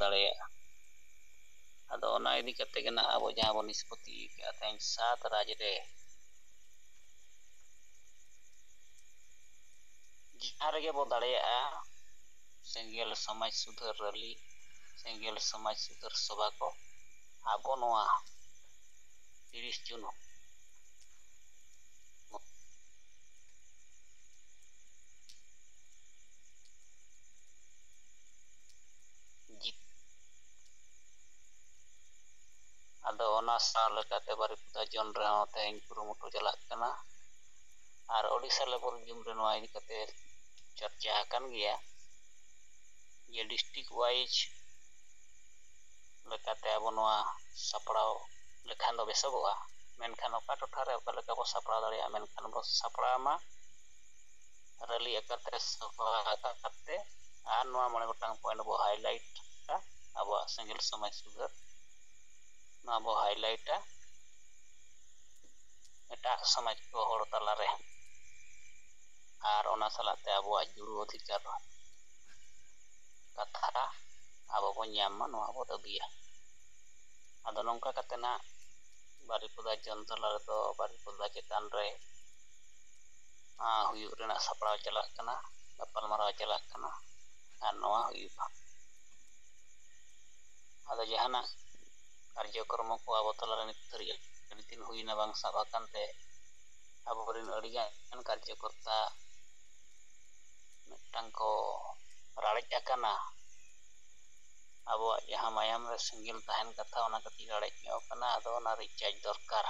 ᱫᱟᱲᱮᱭᱟᱜᱼᱟ ᱟᱫᱚ ᱚᱱᱟ ᱤᱫᱤ ᱠᱟᱛᱮ ᱜᱮ ᱱᱟᱜ ᱟᱵᱚ ᱡᱟᱦᱟᱸ ᱵᱚᱱ ᱱᱤᱥᱯᱚᱛᱤ ᱠᱟᱜᱼᱟ ᱛᱮᱦᱮᱧ 7 ᱨᱟᱡᱽ ᱨᱮ ᱡᱟᱦᱟᱸ ᱨᱮᱜᱮ ᱵᱚ ᱫᱟᱲᱮᱭᱟᱜᱼᱟ ᱥᱮᱸᱜᱮᱞ ᱥᱚᱢᱟᱡᱽ ᱥᱩᱫᱷᱟᱹᱨ ᱨᱮᱞᱤ ᱥᱮᱸᱜᱮᱞ ᱥᱚᱢᱟᱡᱽ ᱥᱩᱫᱷᱟᱹᱨ ᱥᱚᱵᱷᱟ ᱠᱚ ᱟᱵᱚ ᱱᱚᱣᱟ 30 ᱡᱩᱱ ᱟᱫᱚ ᱚᱱᱟ ᱥᱟᱶ ᱞᱮᱠᱟᱛᱮ ᱵᱟᱨᱤᱯᱟᱫᱟ ᱡᱚᱱ ᱨᱮᱦᱚᱸ ᱛᱮᱦᱮᱧ ᱠᱩᱨᱩᱢᱩᱴᱩ ᱪᱟᱞᱟᱜ ᱠᱟᱱᱟ ᱟᱨ ᱳᱰᱤᱥᱟ ᱞᱮᱵᱮᱞ ᱡᱩᱢ ᱨᱮ ᱱᱚᱣᱟ ᱤᱫᱤ ᱠᱟᱛᱮ ᱪᱚᱨᱪᱟ ᱟᱠᱟᱱ ᱜᱮᱭᱟ ᱡᱮ ᱰᱤᱥᱴᱨᱤᱠᱴ ᱳᱣᱟइज ᱞᱮᱠᱟᱛᱮ ᱟᱵᱚ ᱱᱚᱣᱟ ᱥᱟᱯᱲᱟᱣ ᱞᱮᱠᱷᱟᱱ ᱫᱚ ᱵᱮᱥᱚᱜᱚᱜᱼᱟ ᱢᱮᱱᱠᱷᱟᱱ ᱚᱠᱟ ᱴᱚᱴᱷᱟ ᱨᱮ ᱚᱠᱟ ᱞᱮᱠᱟ ᱵᱚ ᱥᱟᱯᱲᱟᱣ ᱫᱟᱲᱮᱭᱟᱜᱼᱟ ᱢᱮᱱᱠᱷᱟᱱ ᱵᱚ ᱥᱟᱯᱲᱟᱣ ᱢᱟ ᱨᱮᱞᱤ ᱟᱠᱟᱨᱛᱮ ᱥᱚᱵᱷᱟ ᱟᱠᱟᱨᱛᱮ ᱟᱨ ᱱᱚᱣᱟ 9 ᱜᱚᱴᱟᱝ ᱯᱚᱭᱮᱱᱴ ᱵᱚ ᱦᱟᱭᱞᱟइटᱟ ᱟᱵᱚᱣᱟᱜ ᱥᱮᱸᱜᱮᱞ ᱥᱚᱢᱟᱡᱽ ᱥᱩᱫᱷᱟᱹᱨ ᱱᱚᱣᱟ ᱵᱚ ᱦᱟᱭᱞᱟइटᱟ ᱮᱴᱟᱜ ᱥᱚᱢᱟᱡᱽ ᱠᱚ ᱦᱚᱲ ᱛᱟᱞᱟᱨᱮ ᱟᱨ ᱚᱱᱟ ᱥᱟᱞᱟᱜ ᱛᱮ ᱟᱵᱚᱣᱟᱜ ᱡᱩᱲᱩ ᱚᱫᱷᱤᱠᱟᱨ ᱠᱟᱛᱷᱟ ᱟᱵᱚ ᱵᱚᱱ ᱧᱟᱢ ᱢᱟ ᱱᱚᱣᱟ ᱵᱚ ᱫᱟᱹᱵᱤᱭᱟ ᱟᱫᱚ ᱱᱚᱝᱠᱟ ᱠᱟᱛᱮ ᱱᱟᱜ ᱵᱟᱨᱤᱯᱟᱫᱟ ᱡᱚᱱ ᱛᱟᱞᱟ ᱨᱮᱫᱚ ᱵᱟᱨᱤᱯᱟᱫᱟ ᱪᱮᱛᱟᱱ ᱨᱮ ᱦᱩᱭᱩᱜ ᱨᱮᱱᱟᱜ ᱥᱟᱯᱲᱟᱣ ᱪᱟᱞᱟᱜ ᱠᱟᱱᱟ ᱜᱟᱯᱟᱞᱢᱟᱨᱟᱣ ᱪᱟᱞᱟᱜ ᱠᱟᱱᱟ ᱟᱨ ᱱᱚᱣᱟ ᱦᱩᱭᱩᱜᱼᱟ ᱟᱫᱚ ᱡᱟᱦᱟᱱᱟᱜ ᱠᱟᱨᱡᱚᱠᱨᱚᱢ ᱠᱚ ᱟᱵᱚ ᱛᱟᱞᱟᱨᱮ ᱱᱤᱛ ᱫᱷᱟᱹᱨᱤᱡ ᱟᱹᱰᱤ ᱫᱤᱱ ᱦᱩᱭᱱᱟ ᱵᱟᱝ ᱥᱟᱵ ᱟᱠᱟᱱ ᱛᱮ ᱟᱵᱚᱨᱮᱱ ᱟᱹᱰᱤᱜᱟᱱ ᱠᱟᱨᱡᱚᱠᱚᱨᱛᱟ ᱢᱤᱫᱴᱟᱝ ᱠᱚ ᱨᱟᱲᱮᱡ ᱟᱠᱟᱱᱟ ᱟᱵᱚᱣᱟᱜ ᱡᱟᱦᱟᱸ ᱢᱟᱭᱟᱢ ᱨᱮ ᱥᱮᱸᱜᱮᱞ ᱛᱟᱦᱮᱱ ᱠᱟᱛᱷᱟ ᱚᱱᱟ ᱠᱟᱹᱴᱤᱡ ᱨᱟᱲᱮᱡ ᱧᱚᱜ ᱠᱟᱱᱟ ᱟᱫᱚ ᱚᱱᱟ ᱨᱤᱪᱟᱨᱡ ᱫᱚᱨᱠᱟর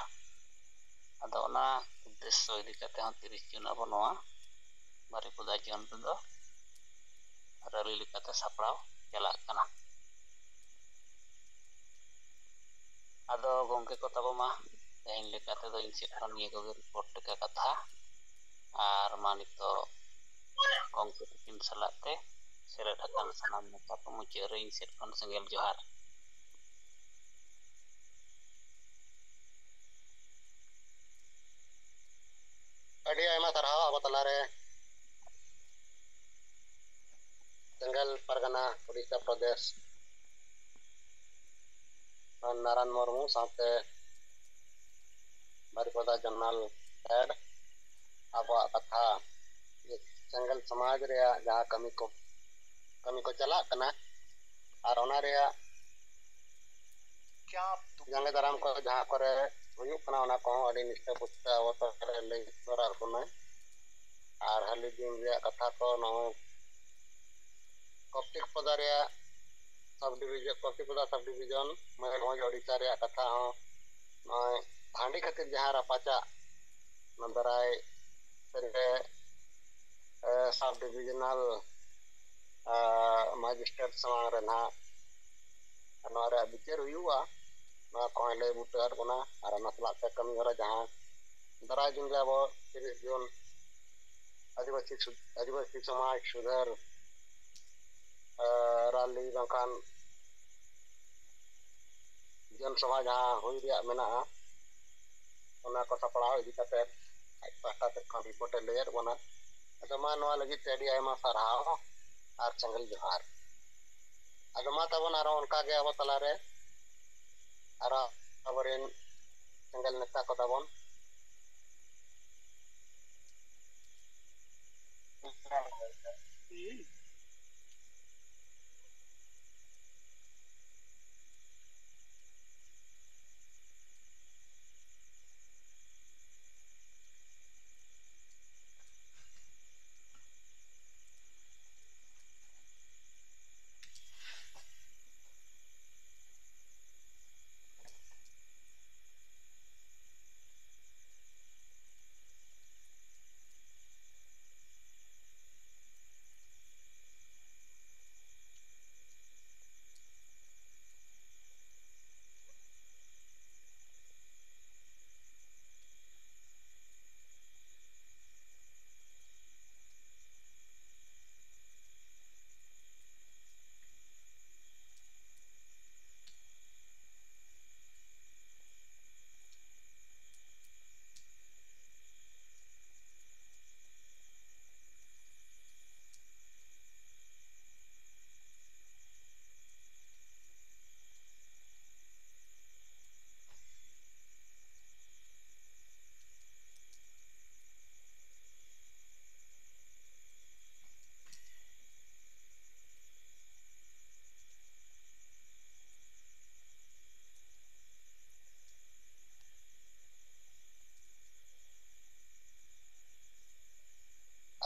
ᱟᱫᱚ ᱚᱱᱟ ᱩᱫᱽᱫᱮᱥᱥᱚ ᱤᱫᱤ ᱠᱟᱛᱮ ᱦᱚᱸ 30 ᱡᱩᱱ ᱟᱵᱚ ᱱᱚᱣᱟ ᱵᱟᱨᱤᱯᱟᱫᱟ ᱡᱚᱱ ᱨᱮᱫᱚ ᱨᱮᱞᱤ ᱞᱮᱠᱟᱛᱮ ᱥᱟᱯᱲᱟᱣ ᱪᱟᱞᱟᱜ ᱠᱟᱱᱟ ᱟᱫᱚ ᱜᱚᱝᱠᱮ ᱠᱚ ᱛᱟᱵᱚ ᱢᱟ ᱛᱮᱦᱮᱧ ᱞᱮᱠᱟ ᱛᱮᱫᱚ ᱤᱧ ᱥᱮᱫ ᱠᱷᱚᱱ ᱱᱤᱭᱟᱹ ᱠᱚᱜᱮ ᱨᱤᱯᱳᱨᱴ ᱞᱮᱠᱟ ᱠᱟᱛᱷᱟ ᱟᱨ ᱢᱟ ᱱᱤᱛᱚᱜ ᱜᱚᱝᱠᱮ ᱛᱟᱹᱠᱤᱱ ᱥᱟᱞᱟᱜ ᱛᱮ ᱥᱮᱞᱮᱫ ᱟᱠᱟᱱ ᱥᱟᱱᱟᱢ ᱱᱮᱛᱟ ᱠᱚ ᱢᱩᱪᱟᱹᱫ ᱨᱮ ᱤᱧ ᱥᱮᱫ ᱠᱷᱚᱱ ᱥᱮᱸᱜᱮᱞ ᱡᱚᱦᱟᱨ ᱟᱹᱰᱤ ᱟᱭᱢᱟ ᱥᱟᱨᱦᱟᱣ ᱟᱵᱚ ᱛᱟᱞᱟᱨᱮ ᱥᱮᱸᱜᱮᱞ ᱯᱟᱨᱜᱟᱱᱟ ᱩᱲᱤᱥᱥᱟ ᱯᱨᱚᱫᱮᱥ ᱱᱟᱨᱟᱭᱚᱱ ᱢᱩᱨᱢᱩ ᱥᱟᱶᱛᱮ ᱵᱟᱨᱤᱯᱟᱫᱟ ᱡᱚᱱᱟᱞ ᱦᱮᱰ ᱟᱵᱚᱣᱟᱜ ᱠᱟᱛᱷᱟ ᱥᱮᱸᱜᱮᱞ ᱥᱚᱢᱟᱡᱽ ᱨᱮᱭᱟᱜ ᱡᱟᱦᱟᱸ ᱠᱟᱹᱢᱤ ᱠᱚ ᱪᱟᱞᱟᱜ ᱠᱟᱱᱟ ᱟᱨ ᱚᱱᱟ ᱨᱮᱭᱟᱜ ᱡᱟᱸᱜᱮ ᱫᱟᱨᱟᱢ ᱠᱚ ᱡᱟᱦᱟᱸ ᱠᱚᱨᱮ ᱦᱩᱭᱩᱜ ᱠᱟᱱᱟ ᱚᱱᱟ ᱠᱚᱦᱚᱸ ᱟᱹᱰᱤ ᱱᱤᱥᱴᱟᱹ ᱯᱩᱥᱴᱟᱹ ᱟᱵᱚ ᱛᱟᱞᱟᱨᱮ ᱞᱟᱹᱭ ᱥᱚᱫᱚᱨᱟᱫ ᱵᱚᱱᱟᱭ ᱟᱨ ᱦᱟᱹᱞᱤ ᱫᱤᱱ ᱨᱮᱭᱟᱜ ᱠᱟᱛᱷᱟ ᱠᱚ ᱱᱚᱜᱼᱚᱭ ᱠᱚᱯᱴᱤᱠᱯᱚᱫᱟ ᱨᱮᱭᱟᱜ ᱠᱚᱯᱴᱤᱯᱚᱫᱟ ᱥᱟᱵ ᱰᱤᱵᱷᱤᱡᱚᱱ ᱢᱚᱭᱩᱨᱵᱷᱚᱸᱡᱽ ᱳᱰᱤᱥᱟ ᱨᱮᱭᱟᱜ ᱠᱟᱛᱷᱟ ᱦᱚᱸ ᱱᱚᱜᱼᱚᱭ ᱦᱟᱺᱰᱤ ᱠᱷᱟᱹᱛᱤᱨ ᱡᱟᱦᱟᱸ ᱨᱟᱯᱟᱪᱟᱜ ᱫᱟᱨᱟᱭ ᱨᱮ ᱥᱟᱵ ᱰᱤᱵᱷᱤᱡᱚᱱᱟᱞ ᱢᱮᱡᱤᱥᱴᱨᱮᱴ ᱥᱟᱢᱟᱝ ᱨᱮ ᱱᱟᱦᱟᱜ ᱱᱚᱣᱟ ᱨᱮᱭᱟᱜ ᱵᱤᱪᱟᱹᱨ ᱦᱩᱭᱩᱜᱼᱟ ᱱᱚᱣᱟ ᱠᱚᱦᱚᱸ ᱞᱟᱹᱭ ᱵᱩᱴᱟᱹᱣᱟᱫ ᱵᱚᱱᱟ ᱟᱨ ᱚᱱᱟ ᱥᱟᱞᱟᱜ ᱛᱮ ᱠᱟᱹᱢᱤ ᱦᱚᱨᱟ ᱡᱟᱦᱟᱸ ᱫᱟᱨᱟᱭ ᱫᱤᱱ ᱨᱮ ᱟᱵᱚ 30 ᱡᱩᱱ आदिवासी समाज सुधार रैली बंखान जनसभा जहाँ हुई रहा मेना उना को सपड़ाव इदी कते आज पास्ता से खन रिपोर्ट लेयर बना अदो मा नोआ लगी ते आडी आयमा सारहाव आर चंगल जोहार अदो मा तबन आरो उनका गे अब तलारे आरो अबरेन चंगल नेता को तबन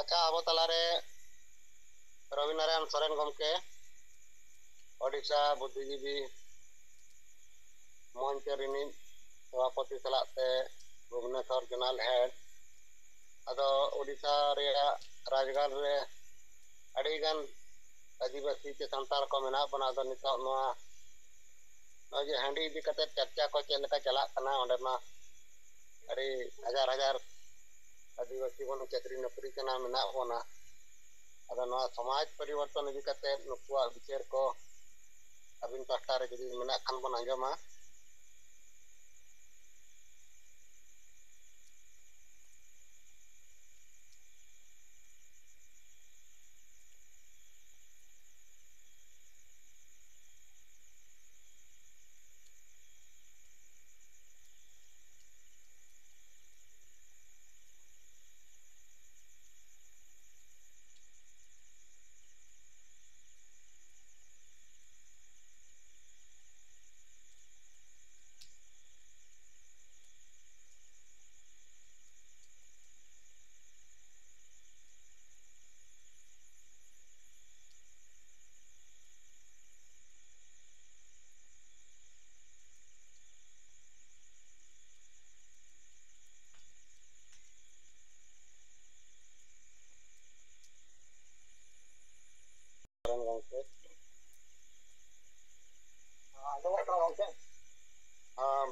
ᱟᱪᱪᱷᱟ ᱟᱵᱚ ᱛᱟᱞᱟᱨᱮ रविनारायण सोरेन गमके ओडिशा बुद्धिजीवी मंच रिनिज सभापति सलाते भुवनेश्वर जोनल हेड अदो ओडिशा रेया राजगार रे अड़ीगान आदिवासी से संताल को मेना बना दो नितो नोआ नोजे हांडी इदी कते चर्चा को चेल लेका चला कना ओंडे मा अड़ी हजार हजार आदिवासी बन चाकरी नौकरी कना मेना होना अदो नोआ समाज परिवर्तन इदी कते नुकुआ विचार को अबिन पास्टा रे जदी मेना खान बन आंजमा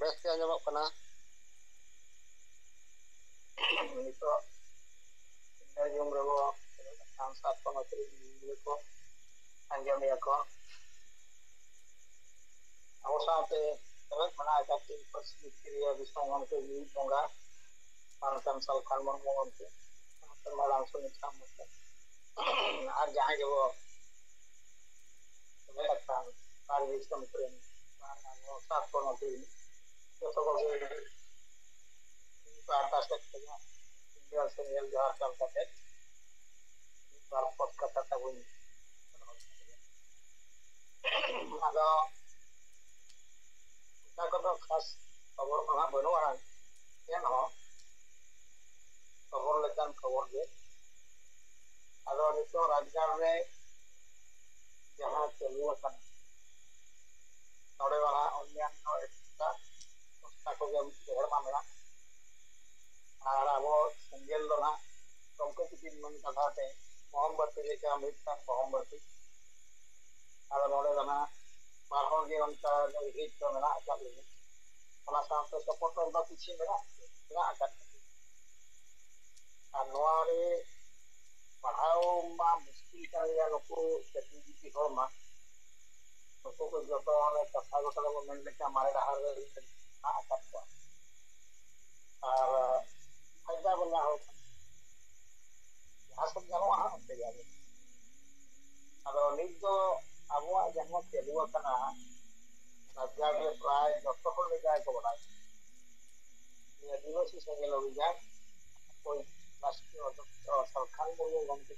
बेस के आंजमक कना नितो इंद्रजम रबो सांसद को नौकरी को अंजमिया को अब साथे तबे बना जाती पश्चिमी क्रिया विश्वमन के नी होगा पांचम साल खानमन मोहन के तमाम सुनिता मत और जहां जो लगता है कार्य विश्वम प्रेम साथ को नौकरी तो सब वार्ता सकते हैं इंडिया से मेल जहां चलता है बार पद का तक वो आदा ता को खास खबर मा बनुआ केन हो खबर लेकान खबर दे आदा नितो राजगार रे जहां चलु अकन नोडे वाला अन्यान्य एकता संस्था को गम शहर मा मेना और अब सिंगल दो ना तुमको किसी मन कथा ते मोहम्मद के क्या मिलता मोहम्मद और नोडे वाला बाहर के उनका हित तो मेना अकल ले ona साथ सपोर्ट करबा किछि मेना ना अकल और नोआरे पढ़ाओ मा मुश्किल का या नको तकनीकी की हो मा नको को जतो ने कथा को तले मन लेके हमारे रहा रे ना अकल को और फायदा बना हो यहाँ सब जानो वहाँ होते जाए अदो निज दो अबुआ जन्म चलुआ कना राजगार रे प्राय जतो को ले जाए को बड़ा ये आदिवासी संगल अभियान कोई राष्ट्रीय सरकार बोले गमके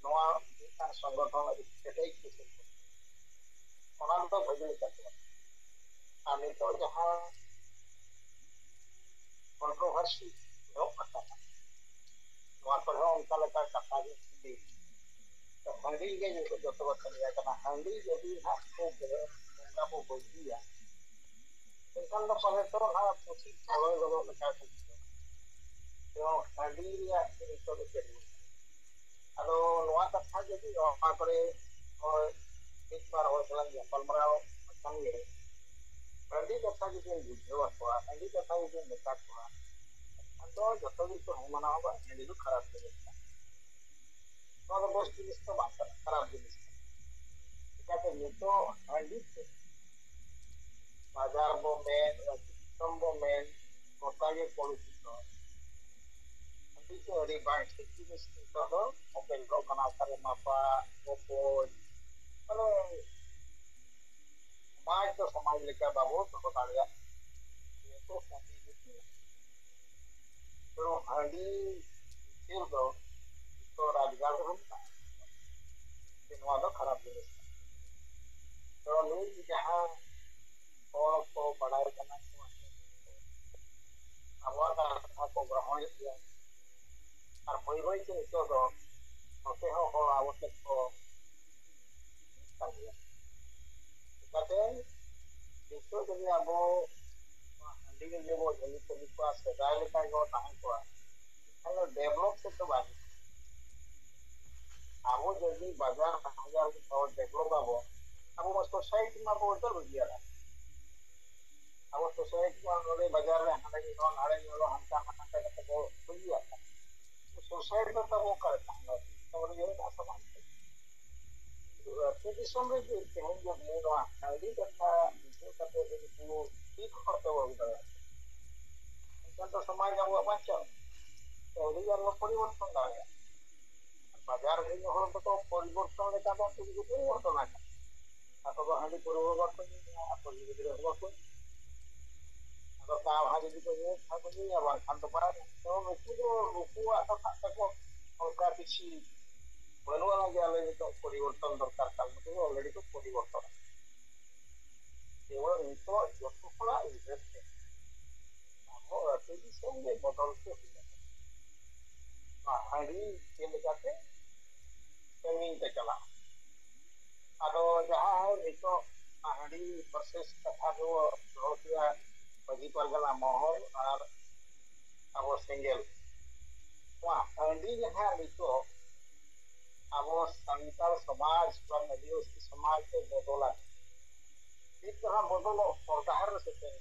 नोआ मिटान संगठन सेटै किसे ओना तो भजल करते आमी तो जहां कंट्रोवर्सी लोग करता नोआ पर उनका लगा कथा दी तो हंडी के जो तो करिया करना हंडी यदि ना को गंगा को बोलिया इनका तो पहले तो ना पूछी थोड़ा लोगों ने क्या तो हंडी या तो चली अदो नोआ कथा जदि ओपा करे और एक बार हो चलन या पलमराव संगे हंडी कथा जदि बुझो अथवा हंडी कथा जदि नेता को तो जतो भी तो मना होगा हंडी तो खराब हो जाता तो बस जिनिस तो बात खराब जिनिस कहते नितो हंडी बाजार बो में संबो में कोटा के policy itu di bank jenis itu open kau kena cari mapa opo kalau समाज तो समाज लेकर बाबू तो बता दिया ये तो कमी नहीं तो हंडी फिर तो राजगार होता दिन वाला खराब दिन तो लोग जहाँ और को बढ़ाए करना अब वाला को ग्रहण किया ᱵᱟᱹᱭ ᱛᱮ ᱱᱤᱛᱚᱜ ᱫᱚ ᱱᱚᱛᱮ ᱦᱚᱸ ᱦᱚᱲ ᱟᱵᱚ ᱥᱮᱫ ᱠᱚ ᱠᱟᱱ ᱜᱮᱭᱟ ᱪᱤᱠᱟᱹᱛᱮ ᱱᱤᱛᱚᱜ ᱡᱩᱫᱤ ᱟᱵᱚ ᱦᱟᱺᱰᱤ ᱜᱮ ᱵᱚ ᱡᱷᱟᱹᱞᱤ ᱛᱟᱹᱞᱤ ᱠᱚᱣᱟ ᱥᱮᱫᱟᱭ ᱞᱮᱠᱟ ᱜᱮ ᱛᱟᱦᱮᱸ ᱠᱚᱣᱟ ᱮᱱᱠᱷᱟᱱ ᱰᱮᱵᱷᱞᱚᱯ ᱥᱮᱫ ᱫᱚ ᱵᱟᱝ ᱟᱵᱚ ᱡᱩᱫᱤ ᱵᱟᱡᱟᱨ ᱦᱟᱡᱟᱨ ᱦᱚᱲ ᱰᱮᱵᱷᱞᱚᱯ ᱟᱵᱚ ᱢᱟ ᱥᱳᱥᱟᱭᱴᱤ ᱢᱟ ᱵᱚ ᱩᱛᱟᱹᱨ ᱜᱮᱭᱟ ᱟᱵᱚ ᱥᱳᱥᱟᱭᱴᱤ ᱢᱟ ᱱᱚᱰᱮ ᱵᱟᱡᱟᱨ ᱨᱮ ᱦᱟᱸᱰᱮ ᱧᱮᱞᱚᱜ ᱱᱟᱰᱮ ᱧᱮᱞᱚᱜ ᱦᱟᱱᱛᱮ ᱱᱟᱛᱮ ᱠᱟᱛᱮ ᱵᱚ ᱦᱩᱭᱩᱜᱼᱟ ᱥᱳᱥᱟᱭᱴᱤ ᱫᱚ ᱛᱟᱵᱚ ᱚᱠᱟᱨᱮ ᱛᱟᱦᱮᱱᱟ ᱛᱟᱵᱚ ᱤᱭᱟᱹ ᱟᱥᱟᱢᱟᱱ ᱟᱹᱛᱩ ᱫᱤᱥᱚᱢ ᱨᱮ ᱛᱮᱦᱮᱧ ᱡᱩᱫᱤ ᱱᱚᱣᱟ ᱦᱟᱺᱰᱤ ᱠᱟᱛᱷᱟ ᱵᱩᱡᱷᱟᱹᱣ ᱠᱟᱛᱮ ᱡᱩᱫᱤ ᱠᱚ ᱴᱷᱤᱠ ᱦᱚᱲ ᱛᱮᱵᱚ ᱟᱹᱜᱩ ᱫᱟᱲᱮᱭᱟᱜᱼᱟ ᱮᱱᱠᱷᱟᱱ ᱫᱚ ᱥᱚᱢᱟᱡᱽ ᱟᱵᱚᱣᱟᱜ ᱵᱟᱧᱪᱟᱜᱼᱟ ᱟᱹᱰᱤ ᱜᱟᱱ ᱵᱚ ᱯᱚᱨᱤᱵᱚᱨᱛᱚᱱ ᱫᱟᱲᱮᱭᱟᱜᱼᱟ ᱵᱟᱡᱟᱨ ᱨᱮᱱ ᱦᱚᱲ ᱫᱚᱠᱚ ᱯᱚᱨᱤᱵᱚᱨᱛᱚᱱ ᱞᱮᱠᱟ ᱫᱚ ᱩᱱᱠᱩ ᱫᱚᱠᱚ ᱯᱚᱨᱤᱵᱚᱨᱛᱚᱱ ᱟᱠᱟᱱᱟ ᱟᱠᱚ ᱫᱚ ᱦᱟᱺᱰᱤ ᱯᱟᱹᱣᱨᱟᱹ ᱵᱟᱠᱚ ᱧᱩᱭᱟ ᱟᱠᱚ ᱜᱤᱫᱽᱨᱟᱹ ᱦᱚᱸ ᱵᱟᱠᱚ ᱟᱫᱚ ᱛᱟᱣ ᱡᱩᱫᱤ ᱠᱚ ᱧᱩᱭ ᱠᱷᱟᱱ ᱠᱚ ᱧᱩᱭᱟ ᱵᱟᱝᱠᱷᱟᱱ ᱫᱚ ᱵᱟᱝ ᱛᱚ ᱱᱩᱠᱩᱣᱟᱜ ᱫᱚ ᱦᱟᱸᱜ ᱛᱟᱠᱚ ᱚᱱᱠᱟ ᱠᱤᱪᱷᱤ ᱵᱟᱹᱱᱩᱜᱼᱟ ᱡᱮ ᱟᱞᱮ ᱱᱤᱛᱚᱜ ᱯᱚᱨᱤᱵᱚᱨᱛᱚᱱ ᱫᱚᱨᱠᱟর ᱠᱟᱱ ᱱᱩᱠᱩ ᱫᱚ ᱚᱞᱨᱮᱰᱤ ᱠᱚ ᱯᱚᱨᱤᱵᱚᱨᱛᱚᱱ ᱠᱮᱵᱚᱞ ᱱᱤᱛᱚᱜ ᱡᱚᱛᱚ ᱦᱚᱲᱟᱜ ᱩᱭᱦᱟᱹᱨ ᱛᱮ ᱟᱵᱚ ᱟᱹᱛᱩ ᱫᱤᱥᱚᱢ ᱜᱮ ᱵᱚᱫᱚᱞ ᱛᱮ ᱦᱩᱭᱩᱜᱼᱟ ᱦᱟᱺᱰᱤ ᱪᱮᱫ ᱞᱮᱠᱟᱛᱮ ᱥᱟᱺᱜᱤᱧ ᱛᱮ ᱪᱟᱞᱟᱜᱼᱟ ᱟᱫᱚ ᱡᱟᱦᱟᱸ ᱱᱤᱛᱚᱜ ᱦᱟᱺᱰᱤ ᱯᱨᱚᱥᱮᱥ ᱠᱟᱛᱷᱟ ᱫᱚ ᱫᱚᱦᱚ ᱠᱮᱜᱼᱟ ᱢᱟᱺᱡᱷᱤ ᱯᱟᱨᱜᱟᱱᱟ ᱢᱚᱦᱚᱞ ᱟᱨ ᱟᱵᱚ ᱥᱮᱸᱜᱮᱞ ᱱᱚᱣᱟ ᱦᱟᱺᱰᱤ ᱡᱟᱦᱟᱸ ᱱᱤᱛᱚᱜ ᱟᱵᱚ ᱥᱟᱱᱛᱟᱲ ᱥᱚᱢᱟᱡᱽ ᱵᱟᱝ ᱟᱹᱫᱤᱵᱟᱹᱥᱤ ᱥᱚᱢᱟᱡᱽ ᱛᱮ ᱵᱚᱫᱚᱞᱟ ᱱᱤᱛ ᱫᱚ ᱦᱟᱸᱜ ᱵᱚᱫᱚᱞᱚᱜ ᱦᱚᱨ ᱰᱟᱦᱟᱨ ᱨᱮ ᱥᱮᱴᱮᱨ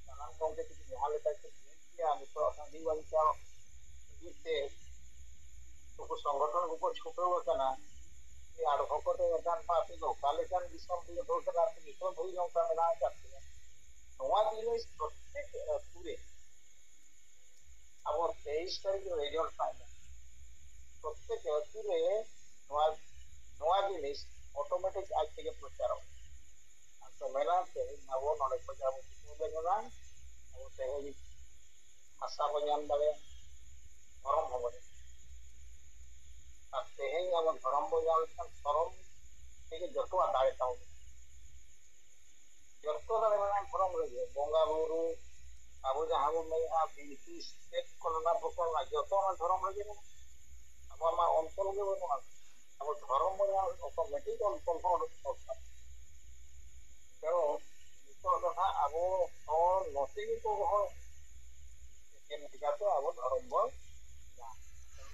ᱥᱟᱱᱟᱢ ᱜᱚᱢᱠᱮ ᱛᱟᱹᱠᱤᱱ ᱡᱟᱦᱟᱸ ᱞᱮᱠᱟ ᱠᱤᱱ ᱢᱮᱱ ᱠᱮᱜᱼᱟ ᱱᱤᱛᱚᱜ ᱦᱟᱺᱰᱤ ᱵᱟᱧᱪᱟᱣ ᱞᱟᱹᱜᱤᱫ ᱛᱮ ᱱᱩᱠᱩ ᱥᱚᱝᱜᱚᱴᱷᱚᱱ ᱠᱚᱠᱚ ᱪᱷᱩᱴᱟᱹᱣ ᱟᱠᱟᱱᱟ ᱟᱨ ᱵᱷᱚᱠᱚᱛ ᱮᱠᱟᱱ ᱟᱯᱮ ᱫᱚ ᱚᱠᱟ ᱞᱮᱠᱟᱱ ᱫᱤᱥᱚᱢ ᱨᱮ ᱦᱚᱲ ᱠᱟᱱᱟ ᱱᱤᱛᱚᱜ ᱫᱷᱟᱹᱵᱤᱡ ᱱᱚᱝᱠᱟ ᱢᱮᱱᱟᱜ ᱟᱠᱟᱫ ᱯᱮᱭᱟ ᱱᱚᱣᱟ ᱡᱤᱱᱤᱥ ᱯᱨᱚᱛᱮᱠ ᱟᱹᱛᱩ ᱨᱮ ᱟᱵᱚ 23 ᱛᱟᱹᱨᱤᱠᱷ ᱨᱮᱡᱚᱞᱴ ᱛᱟᱦᱮᱸ प्रत्येक व्यक्ति रे नवा जिनिस ऑटोमेटिक आज के प्रचार तो मेला से नवो नडे को जाबो बेना अब ते आशा को नाम दारे धर्म हो और तेहें अब धर्म बो जाल धर्म के जतो दाड़े ताऊ जतो दाड़े माने धर्म रे बोंगा बुरु अब जहां बो में आ बीसी स्टेट कोना प्रकार जतो धर्म रे मा अंचल के बनुआ अब धर्म ऑटोमेटिक अंचल हो तो नितो दहा अब और नती को हो के निकातो अब धर्म बो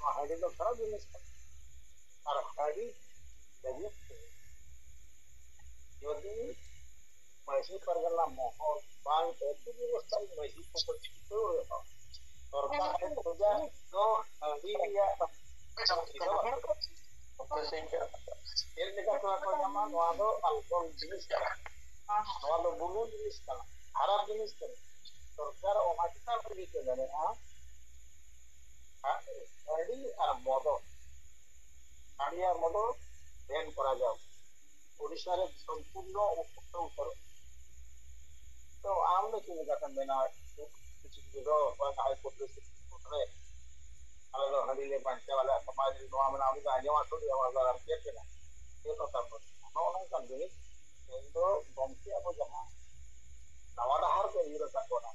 हाड़ी तो खराब जिनिस और हाड़ी लगी यदि माइसी परगना मोहर बांग एतु व्यवस्था माइसी को छुटो सरकार के पूजा तो हाड़ी या बुलू जिनिस खराब जिनिस सरकार मद बैन करा जाओ ओडिशा रे संपूर्ण उत्तर तो आम मेना किसी हाईकोर्ट रे आले दो हडी ले बांचा वाला समाज रे नोआ मना आमी आजमा तो आवाज आर के केना ये तो तब नो नो kan जिनिस एंदो गमके अब जहां नवा डहार के हीरो तकोना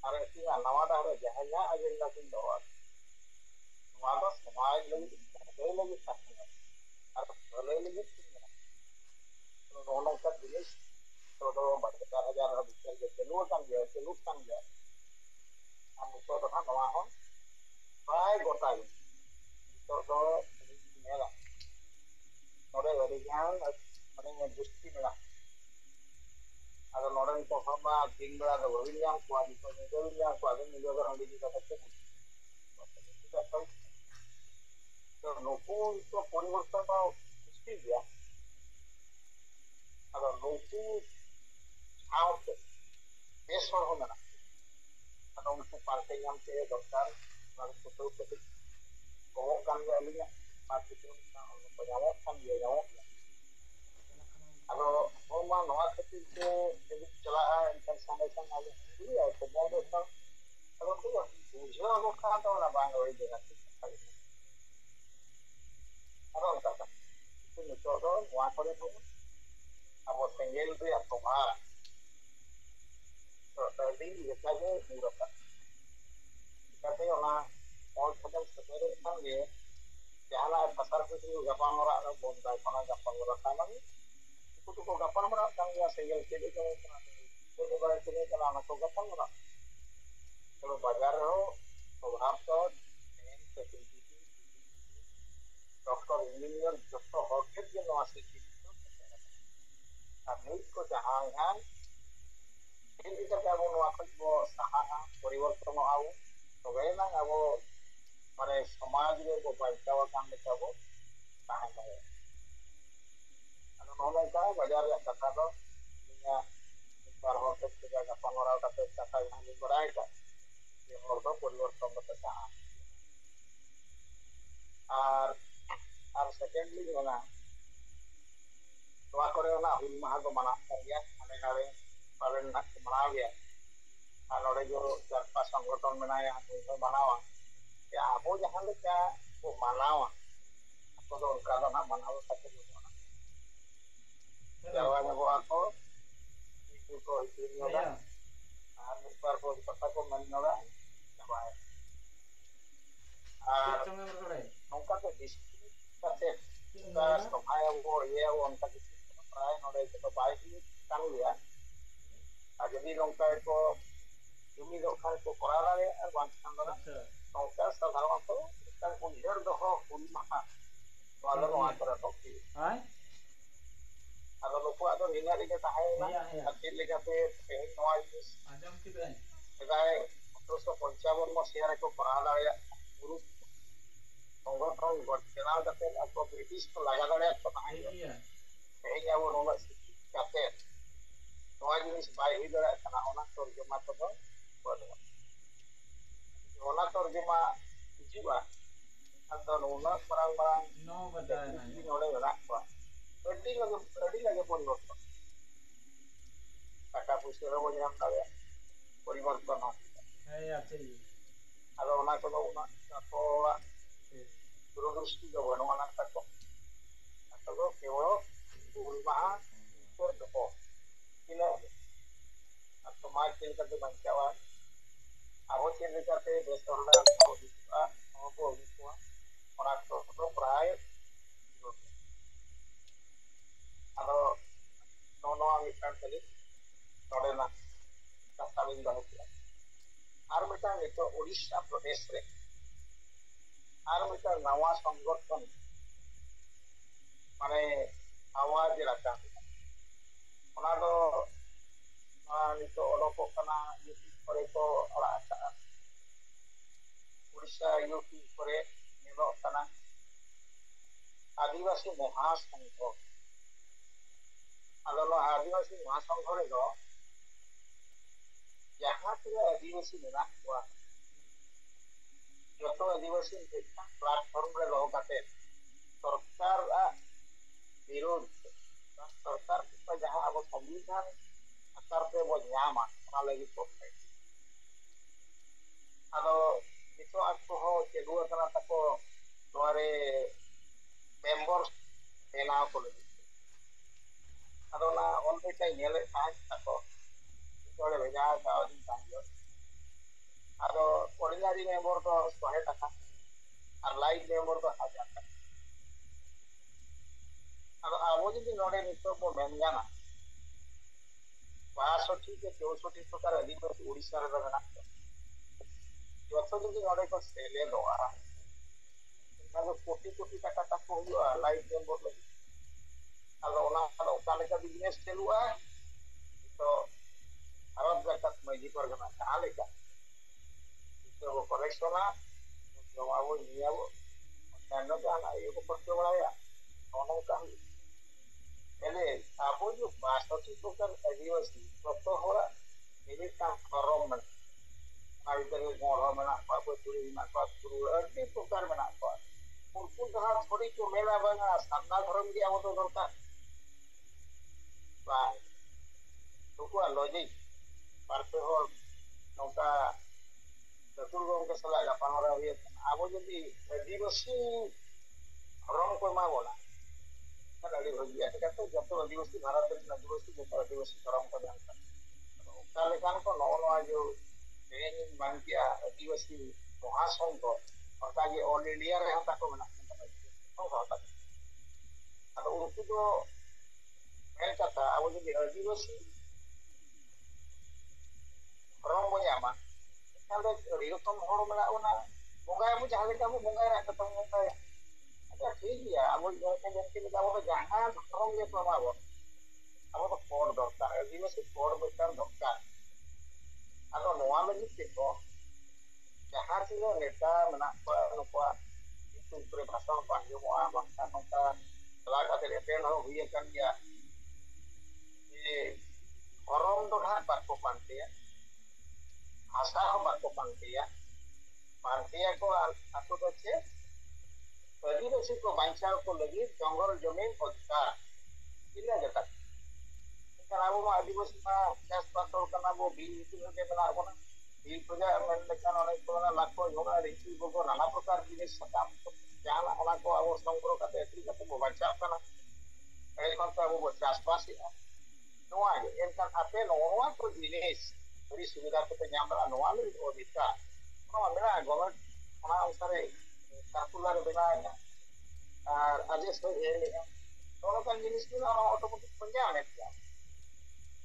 अरे कि नवा डहार जहां ना अजेंडा किन दो नवा दो समाज लगी और भले लगी तो नो kan जिनिस तो दो 12000 बिचर के चलू kan गया हम तो था नवा हो बाय गोटा तो मेला नोडे वरिगान माने दृष्टि मेला अगर नोडे तो हमा दिन बेला दो वरिगान को आदि तो वरिगान को आदि निजो को हंडी का तक तो नुकु तो परिवर्तन तो सृष्टि गया अगर नुकु आउट देश और होना अगर उनको पार्टी नाम से दरकार और फोटो को को काम गया लिया पार्टी को पजामा काम गया अब होमा नवा खातिर के यदि चला है इनका संगठन आगे दिया तो बहुत अच्छा अब तो बुझो अब का तो ना बांग होई देना अब का तो तो वहां पर तो अब सेंगेल रे अथवा तो दिन ये का जो पूरा का कहते हैं ना और खत्म सवेरे खाएंगे jahanlah pasar itu gampang orang ada bontai mana gampang orang kanan itu tuh gampang orang kan ya single kiri kalau kena itu kalau kiri kalau anak tuh gampang orang kalau bazar lo kalau harus ini seperti dokter engineer dokter hoki dia masih gitu kami ko jahangan ini kita kamu nuakan bo sahaja পরিবর্তন আও তবে না আবো মানে সমাজে bo বাঁচাও কাম দেখাবো tahan saya. Ano ngomong ka, bajar ya kata do, niya bar hotel juga gampang orang kata kata yang berai ka, yang orang পরিবর্তন করতে tahan. আর আর সেকেন্ডলি না দোয়া করে না হুল মাহা তো মানাত গিয়া মানে নারে পাবেন না মানাও গিয়া আর ওরে जो চারপা সংগঠন মেনায়া তো মানাওয়া ya abo jahan leka ko manawa ko do ka do na manawa ka to jawa na ako itu ko itu nyoda R par ko কথা ko mannola jawa R nongka to district kace ta samaya bo ye onka district pray node to baik ni kan ya আর যদি nongka ko jumi do kan ko korala re ar ban sandara nongka সাধারণত তার উদ্ধার দহ উন্মাহা wala mo atara toki ay ado lupa ado nina liga tahay na atil liga pe pehin noise ajam kita kagay terus ko ponchabon mo share ko parada ya group সংগঠন গঠন করতে ako british ko laga dare ko tahay pehin ya wo nona kate noise jinis bai hi dare kana ona torjuma to bodo ona torjuma jiwa atau nuna barang-barang no badai ini oleh berak pak ready lagi pun dokter kata pusir mau nyam kaya পরিবর্তন হয় আছে আর ওনা কোনো ওনা তো দূরদৃষ্টি জবন ওনা থাকো আসলে কেবল উলমাহা তোর দেখো কিনা আর তোমার চিন্তাতে বাঁচাওয়া আবো চিন্তাতে বেশ ধরনের orang itu berai atau nono amikan tadi nolena kasawin bahaya armita itu Odisha Pradesh re armita nawa সংগঠন মানে আওয়াজ রাখা ওনা তো নিতো অলপক kana ইউটিউব করে তো ওরা Odisha ইউটিউব করে karena आदिवासी महासंघ adalah आदिवासी महासंघ itu jahat ya आदिवासी menak kuat joto आदिवासी kita platform re lo kate सरकार विरोध सरकार kita jahat abo संविधान akar pe bo nyama ona lagi proses ado itu aku ho kedua kana tako tuare members benaw ko lagi ado na onte chai nele taj tako tole beja ka odin tanjo ado ordinary member to 100 taka ar live member to 1000 taka ado abo jodi node nito bo menjana 62 ke 64 প্রকার আদিবাসী ওড়িশার রগনা যত যদি নড়ে কো সেলে লোয়া তাহলে কোটি কোটি টাকা টাকা হলো লাইফ মেম্বার লাগি আর ওনা ওখানে কা বিজনেস চলুয়া তো আরব জাকাত মাইজি করগনা তাহলে কা তো কলেকশনা জমাবো নিয়াবো কেন জানা এই করতে বড়ায়া অনকা ele abo ju basoti প্রকার আদিবাসী কত হরা ini kan korom men hari tadi ngoro menak pak putri menak pak guru arti tukar menak pak pun dah thodi ko mela banga sabna dharam ki amato dorkar ba tuku logic parto hol nongka betul gong ke sala lapan ora wi abo jadi adivasi rom ko magola kan ali hoji ada kata joto adivasi bharat ri adivasi joto adivasi rom ko janta kale kan ko nono ajo ini bangkia adivasi महासंघ और ताकि all India रहे तक को बना ᱟᱫᱚ ᱩᱱᱠᱩ ᱫᱚ ᱢᱮᱱ ᱠᱟᱛᱷᱟ ᱟᱵᱚ ᱡᱩᱫᱤ ᱟᱹᱫᱤᱵᱟᱹᱥᱤ ᱫᱷᱚᱨᱚᱢ ᱵᱚᱱ ᱧᱟᱢᱟ ᱮᱱᱠᱷᱟᱱ ᱫᱚ ᱟᱹᱰᱤ ᱨᱚᱠᱚᱢ ᱦᱚᱲ ᱢᱮᱱᱟᱜ ᱵᱚᱱᱟ ᱵᱚᱸᱜᱟᱭᱟᱵᱚ ᱡᱟᱦᱟᱸ ᱞᱮᱠᱟ ᱵᱚ ᱵᱚᱸᱜᱟᱭᱟ ᱡᱚᱛᱚ ᱵᱚ ᱵᱚᱸᱜᱟᱭᱟ ᱟᱪᱪᱷᱟ ᱴᱷᱤᱠ ᱜᱮᱭᱟ ᱟᱵᱚ ᱡᱟᱹᱛᱤ ᱞᱮᱠᱟ ᱟᱵᱚ ᱫᱚ ᱡᱟᱦᱟᱸ ᱫᱷᱚᱨᱚᱢ ᱜᱮ ᱠᱚ ᱮᱢᱟ ᱵᱚᱱ ᱟᱵᱚ ᱫᱚ ᱠᱚᱲ ᱫᱚᱨᱠᱟর ᱟᱹᱫᱤᱵᱟᱹᱥᱤ ᱠᱚᱲ ᱢᱤᱫᱴᱟᱝ ᱫᱚᱨᱠᱟর ᱟᱫᱚ ᱱᱚᱣᱟ ᱞᱟᱹᱜᱤᱫ ᱛᱮᱫᱚ ᱡᱟᱦᱟᱸ ᱛᱤᱱᱟᱹᱜ ᱱᱮᱛᱟ ᱢᱮᱱᱟᱜ ᱠᱚᱣᱟ ᱱᱩᱠᱩᱣᱟᱜ ᱧᱩᱛᱩᱢ ᱠᱚᱨᱮ ᱵᱷᱟষᱚᱱ ᱠᱚ ᱟᱸᱡᱚᱢᱚᱜᱼᱟ ᱵᱟᱝᱠᱷᱟᱱ ᱱᱚᱝᱠᱟ ᱪᱟᱞᱟᱣ ᱠᱟᱛᱮ ᱮᱯᱮᱞ ᱦᱚᱸ ᱦᱩᱭ ᱟᱠᱟᱱ ᱜᱮᱭᱟ ᱡᱮ ᱫᱷᱚᱨᱚᱢ ᱫᱚ ᱱᱟᱦᱟᱜ ᱵᱟᱠᱚ ᱯᱟᱱᱛᱮᱭᱟ ᱵᱷᱟষᱟ ᱦᱚᱸ ᱵᱟᱠᱚ ᱯᱟᱱᱛᱮᱭᱟ ᱯᱟᱱᱛᱮᱭᱟᱠᱚ ᱟᱠᱚ ᱫᱚ ᱪᱮᱫ ᱟᱹᱫᱤᱵᱟᱹᱥᱤ ᱠᱚ ᱵᱟᱧᱪᱟᱣ ᱠᱚ ᱞᱟᱹᱜᱤᱫ ᱡᱚᱝᱜᱚᱞ ᱡᱚᱢᱤᱱ ᱚᱫᱷᱤᱠᱟᱨ ᱤᱱᱟᱹ ᱜᱮ ᱛᱟᱠᱚ ᱮᱱᱠᱷᱟᱱ ᱟᱵᱚ ᱢᱟ ᱟᱹᱫᱤᱵᱟᱹᱥᱤ ᱢᱟ ᱪᱟᱥᱵᱟᱥ ᱦᱚᱲ ᱠᱟᱱᱟ ᱵᱚ ᱵᱤᱨ ᱵᱷᱤᱛᱤᱨ ᱨᱮᱜᱮ ᱢᱮᱱᱟᱜ ᱵᱚᱱᱟ ᱵᱤᱨ ᱠᱷᱚᱡᱟᱜ ᱢᱮᱱ ᱞᱮᱠᱷᱟᱱ ᱚᱱᱮ ᱠᱚ ᱢᱮᱱᱟ ᱞᱟᱠᱷᱚ ᱡᱷᱚᱲᱟ ᱨᱤᱪᱤ ᱜᱚᱜᱚ ᱱᱟᱱᱟ ᱯᱨᱚᱠᱟᱨ ᱡᱤᱱᱤᱥ ᱥᱟᱠᱟᱢ ᱡᱟᱦᱟᱱᱟᱜ ᱚᱱᱟ ᱠᱚ ᱟᱵᱚ ᱥᱚᱝᱜᱨᱚᱦ ᱠᱟᱛᱮ ᱟᱹᱠᱷᱨᱤᱧ ᱠᱟᱛᱮ ᱵᱚ ᱵᱟᱧᱪᱟᱜ ᱠᱟᱱᱟ ᱮᱱᱠᱷᱟᱱ ᱛᱚ ᱟᱵᱚ ᱵᱚ ᱪᱟᱥᱵᱟᱥᱮᱜᱼᱟ ᱱᱚᱣᱟ ᱜᱮ ᱮᱱᱠᱷᱟन ᱟᱯᱮ ᱱᱚᱣᱟ ᱠᱚ ᱡᱤᱱᱤᱥ ᱟᱹᱰᱤ ᱥᱩᱵᱤᱫᱷᱟ ᱠᱚᱯᱮ ᱧᱟᱢ ᱫᱟᱲᱮᱭᱟᱜᱼᱟ ᱱᱚᱣᱟ ᱞᱟᱹᱜᱤᱫ ᱚᱫᱷᱤᱠᱟᱨ ᱱᱚᱣᱟ ᱢᱮᱱᱟᱜᱼᱟ ᱜᱚᱵᱷᱚᱨᱱᱢᱮᱱᱴ ᱚᱱᱟ ᱚᱱᱩᱥᱟᱨᱮ ᱥᱟᱨᱠᱩᱞᱟᱨ ᱵᱮᱱᱟᱣᱮᱜᱼᱟ ᱟᱨ ᱟᱫᱮᱥ ᱦᱚᱸ ᱮᱢᱮᱜᱼᱟ ᱱᱚᱜᱼᱚ ᱱᱚᱝᱠᱟᱱ ᱡᱤᱱᱤᱥ ᱢᱮᱱᱟᱜᱼᱟ ᱚᱱᱟ ᱚᱴᱳᱢᱮᱴᱤᱠ ᱵᱚᱱ ᱧᱟᱢᱮᱫ ᱜᱮᱭᱟ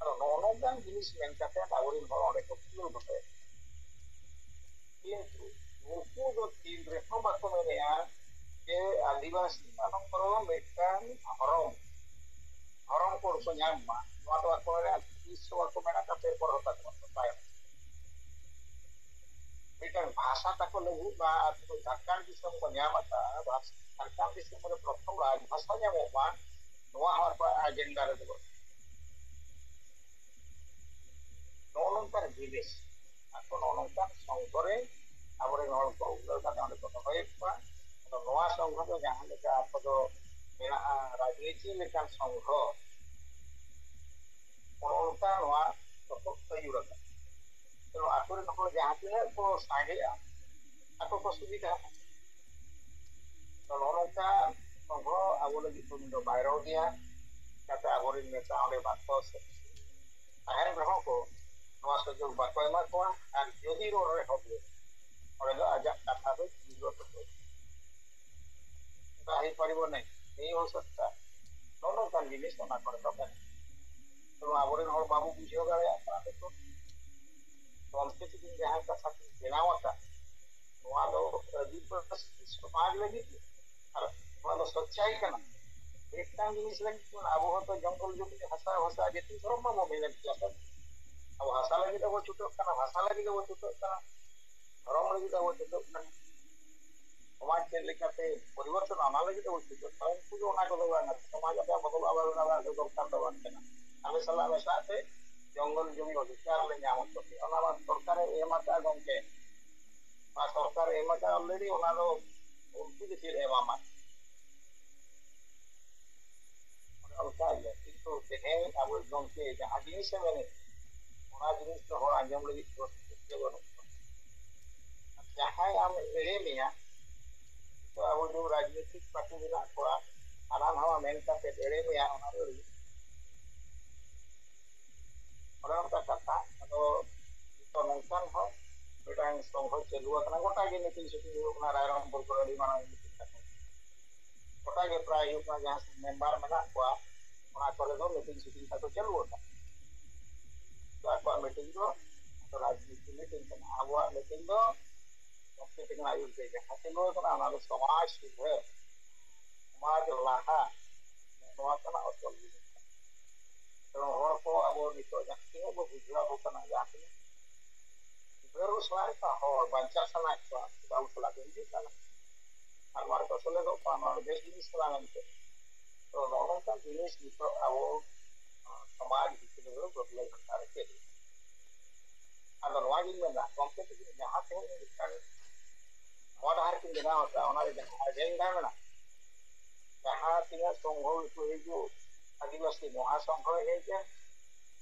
ᱟᱫᱚ ᱱᱚᱜᱼᱚ ᱱᱚᱝᱠᱟᱱ ᱡᱤᱱᱤᱥ ᱢᱮᱱ ᱠᱟᱛᱮ ᱟᱵᱚᱨᱮᱱ ᱦᱚᱲ ᱚᱸᱰᱮ ᱠᱚ ᱛᱩᱞᱟᱹᱣ ᱫᱚᱦᱚᱭᱮᱫ ᱠᱤᱱᱛᱩ ᱩᱱᱠᱩ ᱫᱚ ᱛᱤᱱ ᱨᱮᱦᱚᱸ ᱵᱟᱠᱚ ᱢᱮᱱᱮᱜᱼᱟ ᱡᱮ ᱟᱹᱫᱤᱵᱟᱹᱥᱤ ᱢᱟᱱᱚᱝᱠᱚᱨ ᱢᱤᱫᱴᱟᱝ ᱫᱷᱚᱨᱚᱢ ᱠᱚ ᱧᱟᱢ ᱢᱟ ᱱᱚᱣᱟ ᱫᱚ ᱵᱟᱠᱚ ᱢᱮᱱᱟ ᱛᱤᱥ ᱦᱚᱸ ᱵᱟᱠᱚ ᱢᱮᱱᱟ ᱠᱟᱛᱮ ᱯᱚᱨᱚ ᱛᱟᱠᱚ ᱛᱟᱭᱚᱢ ᱢᱤᱫᱴᱟᱝ ᱵᱷᱟষᱟ ᱛᱟᱠᱚ ᱞᱟᱹᱜᱤᱫ ᱢᱟ ᱟᱠᱚ ᱡᱷᱟᱲᱠᱷᱚᱸᱰ ᱫᱤᱥᱚᱢ ᱠᱚ ᱧᱟᱢ ᱟᱠᱟᱫᱼᱟ ᱡᱷᱟᱲᱠᱷᱚᱸᱰ ᱫᱤᱥᱚᱢ ᱨᱮ ᱯᱨᱚᱛᱷᱚᱢ ᱨᱟᱡᱽ ᱵᱷᱟষᱟ ᱧᱟᱢᱚᱜ ᱢᱟ ᱱᱚᱣᱟ ᱦᱚᱸ ᱟᱠᱚᱣᱟᱜ ᱮᱡᱮᱱᱰᱟ ᱨᱮᱫᱚ ᱱᱚᱜᱼᱚ ᱱᱚᱝᱠᱟᱱ ᱡᱤᱱᱤᱥ ᱟᱠᱚ ᱱᱚᱜᱼᱚ ᱱᱚᱝᱠᱟᱱ ᱥᱚᱝᱜᱷᱚ ᱨᱮ ᱟᱵᱚᱨᱮᱱ ᱦᱚᱲ ᱠᱚ ᱩᱰᱟᱹᱣ ᱠᱟᱛᱮ ᱚᱸᱰᱮ ᱠᱚ ᱫᱚᱦᱚᱭᱮᱫ ᱠᱚᱣᱟ ᱟᱫᱚ ᱱᱚᱣᱟ ᱥᱚᱝᱜᱷᱚ ᱫᱚ ᱡᱟᱦᱟᱸ ᱞᱮᱠᱟ ᱟᱠᱚ ᱫᱚ ᱢᱮᱱᱟᱜᱼᱟ ᱨᱟᱡᱽᱱᱤᱛᱤ ᱞᱮᱠᱟᱱ ᱥᱚᱝᱜᱷᱚ ᱚᱱᱮ ᱚᱱᱠᱟ ᱱᱚᱣᱟ ᱫᱚᱠᱚ ᱟᱹᱭᱩᱨ ᱟᱠᱟᱫᱟ ᱛᱮᱬᱩ ᱟᱠᱚᱨᱮᱱ ᱦᱚᱲ ᱡᱟᱦᱟᱸ ᱛᱤᱱᱟᱹᱜ ᱠᱚ ᱥᱟᱸᱜᱮᱜᱼᱟ ᱟᱠᱚ ᱠᱚ ᱥᱩᱵᱤᱫᱷᱟᱜᱼᱟ ᱱᱚᱜᱼᱚ ᱱᱚᱝᱠᱟ ᱥᱚᱝᱜᱷᱚ ᱟᱵᱚ ᱞᱟᱹᱜᱤᱫ ᱫᱚ ᱵᱟᱭᱨᱚ ᱜᱮᱭᱟ ᱡᱟᱛᱮ ᱟᱵᱚᱨᱮᱱ ᱱᱮᱛᱟ ᱚᱸᱰᱮ ᱵᱟᱠᱚ ᱛᱟᱦᱮᱱ ᱨᱮᱦᱚᱸ ᱠᱚ ᱱᱚᱣᱟ ᱥᱩᱡᱳᱜᱽ ᱵᱟᱠᱚ ᱮᱢᱟ ᱠᱚᱣᱟ ᱟᱨ ᱡᱩᱫᱤ ᱨᱚᱲ ᱨᱮᱦᱚᱸ ᱚᱸᱰᱮ ᱫᱚ ᱟᱡᱟᱜ ᱠᱟᱛᱷᱟ ᱫᱚ ᱡᱤᱨᱳ ᱚᱱᱠᱟ ହେଇପାରିବ ନାହିଁ ଏଇ ଔଷଧଟା ᱱᱚᱜᱼᱚ ᱱᱚᱝᱠᱟᱱ ᱡᱤᱱᱤᱥ ᱚᱱᱟ ᱠᱚᱨᱮ ᱫᱚ ᱢᱮᱱᱟᱜᱼᱟ ତେଣୁ ᱟᱵᱚᱨᱮᱱ ᱦᱚᱲ ᱵᱟᱵᱚ ᱵᱩᱡᱷᱟᱹᱣ ᱫᱟᱲᱮᱭᱟᱜ ᱠᱟᱱᱟ ᱱᱤᱛᱚᱜ ᱜᱚᱢᱠᱮ ᱛᱟᱹᱠᱤᱱ ᱡᱟᱦᱟᱸ ᱠᱟᱛᱷᱟ ᱠᱤᱱ ᱵᱮᱱᱟᱣ ᱟᱠᱟᱫ ᱱᱚᱣᱟ ᱫᱚ ᱟᱹᱫᱤᱵᱟᱹᱥᱤ ᱥᱚᱢᱟᱡᱽ ᱞᱟᱹᱜᱤᱫ ᱟᱨ ᱱᱚᱣᱟ ᱫᱚ ᱥᱚᱪᱪᱟᱭ ᱠᱟᱱᱟ ᱢᱤᱫᱴᱟᱝ ᱡᱤᱱᱤᱥ ᱞᱟᱹᱜᱤᱫ ᱟᱵᱚ ᱦᱚᱸᱛᱚ ᱡᱚᱝᱜᱚᱞ ᱡᱩᱢᱤ ᱦᱟᱥᱟ ᱵᱷᱟᱥᱟ ᱡᱟᱹᱛᱤ ᱫᱷᱚᱨᱚᱢ ᱢᱟᱵᱚ ᱢᱮᱱᱮᱫ ᱜᱮᱭᱟ ᱟᱵᱚ ᱦᱟᱥᱟ ᱞᱟᱹᱜᱤᱫ ᱫᱚᱵᱚ ᱪᱷᱩᱴᱟᱹᱜ ᱠᱟᱱᱟ ᱵᱷᱟষᱟ ᱞᱟᱹᱜᱤᱫ ᱫᱚᱵᱚ ᱪᱷᱩᱴᱟᱹᱜ ᱠᱟᱱᱟ ᱫᱷᱚᱨᱚᱢ ᱞᱟᱹᱜᱤᱫ ᱫᱚᱵᱚ ᱪᱷᱩᱴᱟᱹᱜ ᱠᱟᱱᱟ ᱥᱚᱢᱟᱡᱽ ᱪᱮᱫ ᱞᱮᱠᱟᱛᱮ ᱯᱚᱨᱤᱵᱚᱨᱛᱚᱱ ᱚᱱᱟ ᱞᱟᱹᱜᱤᱫ ᱫᱚᱵᱚ ᱪᱷᱩᱴᱟᱹᱜ ᱠᱟᱱᱟ ᱩᱱᱠᱩ ᱫᱚ ᱚᱱᱟ ᱠᱚᱫᱚ ᱵᱟᱝ ᱥᱚᱢᱟᱡᱽ ᱟᱯᱮ ᱵᱚᱫᱚᱞ ᱟᱵᱚ ᱫᱚᱨᱠᱟর ᱫᱚ ᱵᱟᱝ ᱠᱟᱱᱟ ᱟᱞᱮ ᱥᱟᱞᱟᱜ ᱢᱮᱥᱟᱜ ᱛᱮ ᱡᱚᱝᱜᱚᱞ ᱡᱚᱢᱤ ᱚᱫᱷᱤᱠᱟর ᱞᱮ ᱧᱟᱢ ᱦᱚᱪᱚ ᱯᱮᱭᱟ ᱚᱱᱟ ᱢᱟ ᱥᱚᱨᱠᱟᱨᱮ ᱮᱢ ᱟᱠᱟᱫᱼᱟ ᱜᱚᱢᱠᱮ ᱚᱱᱟ ᱥᱚᱨᱠᱟᱨᱮ ᱮᱢ ᱟᱠᱟᱫᱼᱟ ᱚᱞᱨᱮᱰᱤ ᱚᱱᱟ ᱫᱚ ᱩᱱᱠᱩ ᱫᱚ ᱪᱮᱫ ᱮᱢᱟᱢᱟ ᱚᱱᱠᱟ ᱜᱮ ᱠᱤᱱᱛᱩ ᱛᱮᱦᱮᱧ ᱟᱵᱚ ᱜᱚᱢᱠᱮ ᱡᱟᱦᱟᱸ ᱡᱤᱱᱤᱥᱮ ᱢᱮᱱᱮᱫ ᱚᱱᱟ ᱡᱤᱱᱤᱥ ᱫᱚ ᱦᱚᱲ ᱟᱸᱡᱚᱢ ᱞᱟᱹᱜᱤᱫ ᱯᱨᱚᱥᱛᱩᱛ ᱜᱮ ᱵᱟᱹᱱᱩᱜ ᱠᱚᱣᱟ ᱡᱟᱦᱟᱸᱭ ᱟᱢ ᱮᱲᱮ ᱢᱮᱭᱟ ᱛᱚ ᱟᱵᱚ ᱫᱚ ᱨᱟᱡᱽᱱᱤᱛᱤᱠ ᱯᱟর্টি ᱢᱮᱱᱟᱜ ᱠᱚᱣᱟ ᱦᱟᱱᱟ ᱱᱟᱣᱟ ᱢᱮᱱ ᱠᱟᱛᱮ ᱮᱲᱮ ᱢᱮᱭᱟ ᱚᱱᱟ ᱫᱚ ᱚᱱᱮ ᱚᱱᱠᱟ ᱠᱟᱛᱷᱟ ᱟᱫᱚ ᱱᱤᱛᱚᱜ ᱱᱚᱝᱠᱟᱱ ᱦᱚᱸ ᱢᱤᱫᱴᱟᱝ ᱥᱚᱝᱜᱷᱚ ᱪᱟᱹᱞᱩ ᱟᱠᱟᱱᱟ ᱜᱚᱴᱟ ᱜᱮ ᱢᱤᱴᱤᱝ ᱥᱤᱴᱤᱝ ᱦᱩᱭᱩᱜ ᱠᱟᱱᱟ ᱨᱟᱭᱨᱚᱝᱯᱩᱨ ᱠᱚᱨᱮ ᱟᱹᱰᱤ ᱢᱟᱨᱟᱝ ᱢᱤᱴᱤᱝ ᱛᱟᱠᱚ ᱜᱚᱴᱟ ᱜᱮ ᱯᱨᱟᱭ ᱦᱩᱭᱩᱜ ᱠᱟᱱᱟ ᱡᱟᱦᱟᱸ ᱢᱮᱢᱵᱟᱨ ᱢᱮᱱᱟᱜ ᱠᱚᱣᱟ ᱚᱱᱟ ᱠᱚᱨᱮ ᱫᱚ ᱢᱤᱴᱤᱝ ᱥᱤᱴᱤᱝ ᱛᱟᱠᱚ ᱪᱟᱹᱞᱩ ᱟᱠᱟᱱᱟ ᱟᱠᱚᱣᱟᱜ ᱢᱤᱴᱤᱝ ᱫᱚ ᱨᱟᱡᱽᱱᱤᱛᱤ ᱢᱤᱴᱤᱝ ᱠᱟᱱᱟ ᱟᱵᱚᱣᱟᱜ ᱢᱤᱴᱤᱝ ᱫᱚ ᱜᱚᱢᱠᱮ ᱛᱟᱹᱠᱤᱱ ᱟᱹᱭᱩᱨ ᱛᱮ ᱡᱟᱦᱟᱸ ᱪᱟᱹᱞᱩ ᱟᱠᱟᱱᱟ ᱚᱱᱟ ᱫᱚ ᱥᱚᱢᱟᱡᱽ ᱥᱩᱫᱷᱟᱹᱨ ᱥᱚᱢᱟᱡᱽ ᱞᱟᱦᱟ ᱱᱚᱣᱟ ᱠᱟᱱᱟ ᱚᱥᱚᱞ ᱡᱤᱱᱤᱥ ᱛᱮᱬᱩ ᱦᱚᱲ ᱠᱚ ᱟᱵᱚ ᱱᱤᱛᱚᱜ ᱡᱟᱦᱟᱸ ᱛᱤᱱᱟᱹᱜ ᱵᱚ ᱵᱩᱡᱷᱟᱹᱣ ᱟᱵᱚ ᱠᱟᱱᱟ ᱡᱟᱦᱟᱸ ᱛᱤᱱᱟᱹᱜ ᱜᱟᱹᱨᱩ ᱥᱟᱱᱟᱭᱮᱫ ᱠᱚᱣᱟ ᱦᱚᱲ ᱵᱟᱧᱪᱟᱜ ᱥᱟᱱᱟᱭᱮᱫ ᱠᱚᱣᱟ ᱟᱵᱚ ᱥᱟᱞᱟᱜ ᱠᱚ ᱦᱤᱡᱩᱜ ᱠᱟᱱᱟ ᱟᱨ ᱱᱚᱣᱟ ᱨᱮᱠᱚ ᱥᱮᱞᱮᱫᱚᱜ ᱠᱟᱱᱟ ᱱᱚᱣᱟ ᱫᱚ ᱵᱮᱥ ᱡᱤᱱᱤᱥ ᱠᱟᱱᱟ ᱢᱮᱱᱛᱮ ᱛᱚ ᱱᱚᱜᱼᱚ ᱱᱚᱝᱠᱟᱱ ᱡᱤᱱᱤᱥ ᱱᱤᱛᱚᱜ ᱟᱵᱚ ᱥᱚᱢᱟᱡᱽ ᱵᱷᱤᱛᱨᱤ ᱨᱮ ᱵᱚᱫᱞᱟᱣ ᱫᱚᱨᱠᱟᱨ ᱪᱮᱫ ᱟᱫᱚ ᱱᱚᱣᱟ ᱜᱤᱧ ᱢᱮᱱᱟ ᱜᱚᱢᱠᱮ ᱛᱟᱹᱠᱤᱱ ᱡᱟᱦᱟᱸ ᱛᱤᱱᱟᱹᱜ ᱢᱤᱫᱴᱟᱝ ᱱᱚᱣᱟ ᱰᱟᱦᱟᱨ ᱠᱤᱱ ᱵᱮᱱᱟᱣ ᱟᱠᱟᱫᱼᱟ ᱚᱱᱟᱨᱮ ᱡᱟᱦᱟᱸ ᱮᱡᱮᱱᱰᱟ ᱢᱮᱱᱟᱜᱼᱟ ᱡᱟᱦᱟᱸ ᱛᱤᱱᱟᱹᱜ ᱥᱚᱝᱜᱷᱚ ᱠᱚ ᱦᱤᱡᱩᱜ ᱟᱹᱫᱤᱵᱟᱹᱥᱤ ᱢᱚᱦᱟᱥᱚᱝᱜᱷᱚ ᱦᱮᱡ ᱮᱱ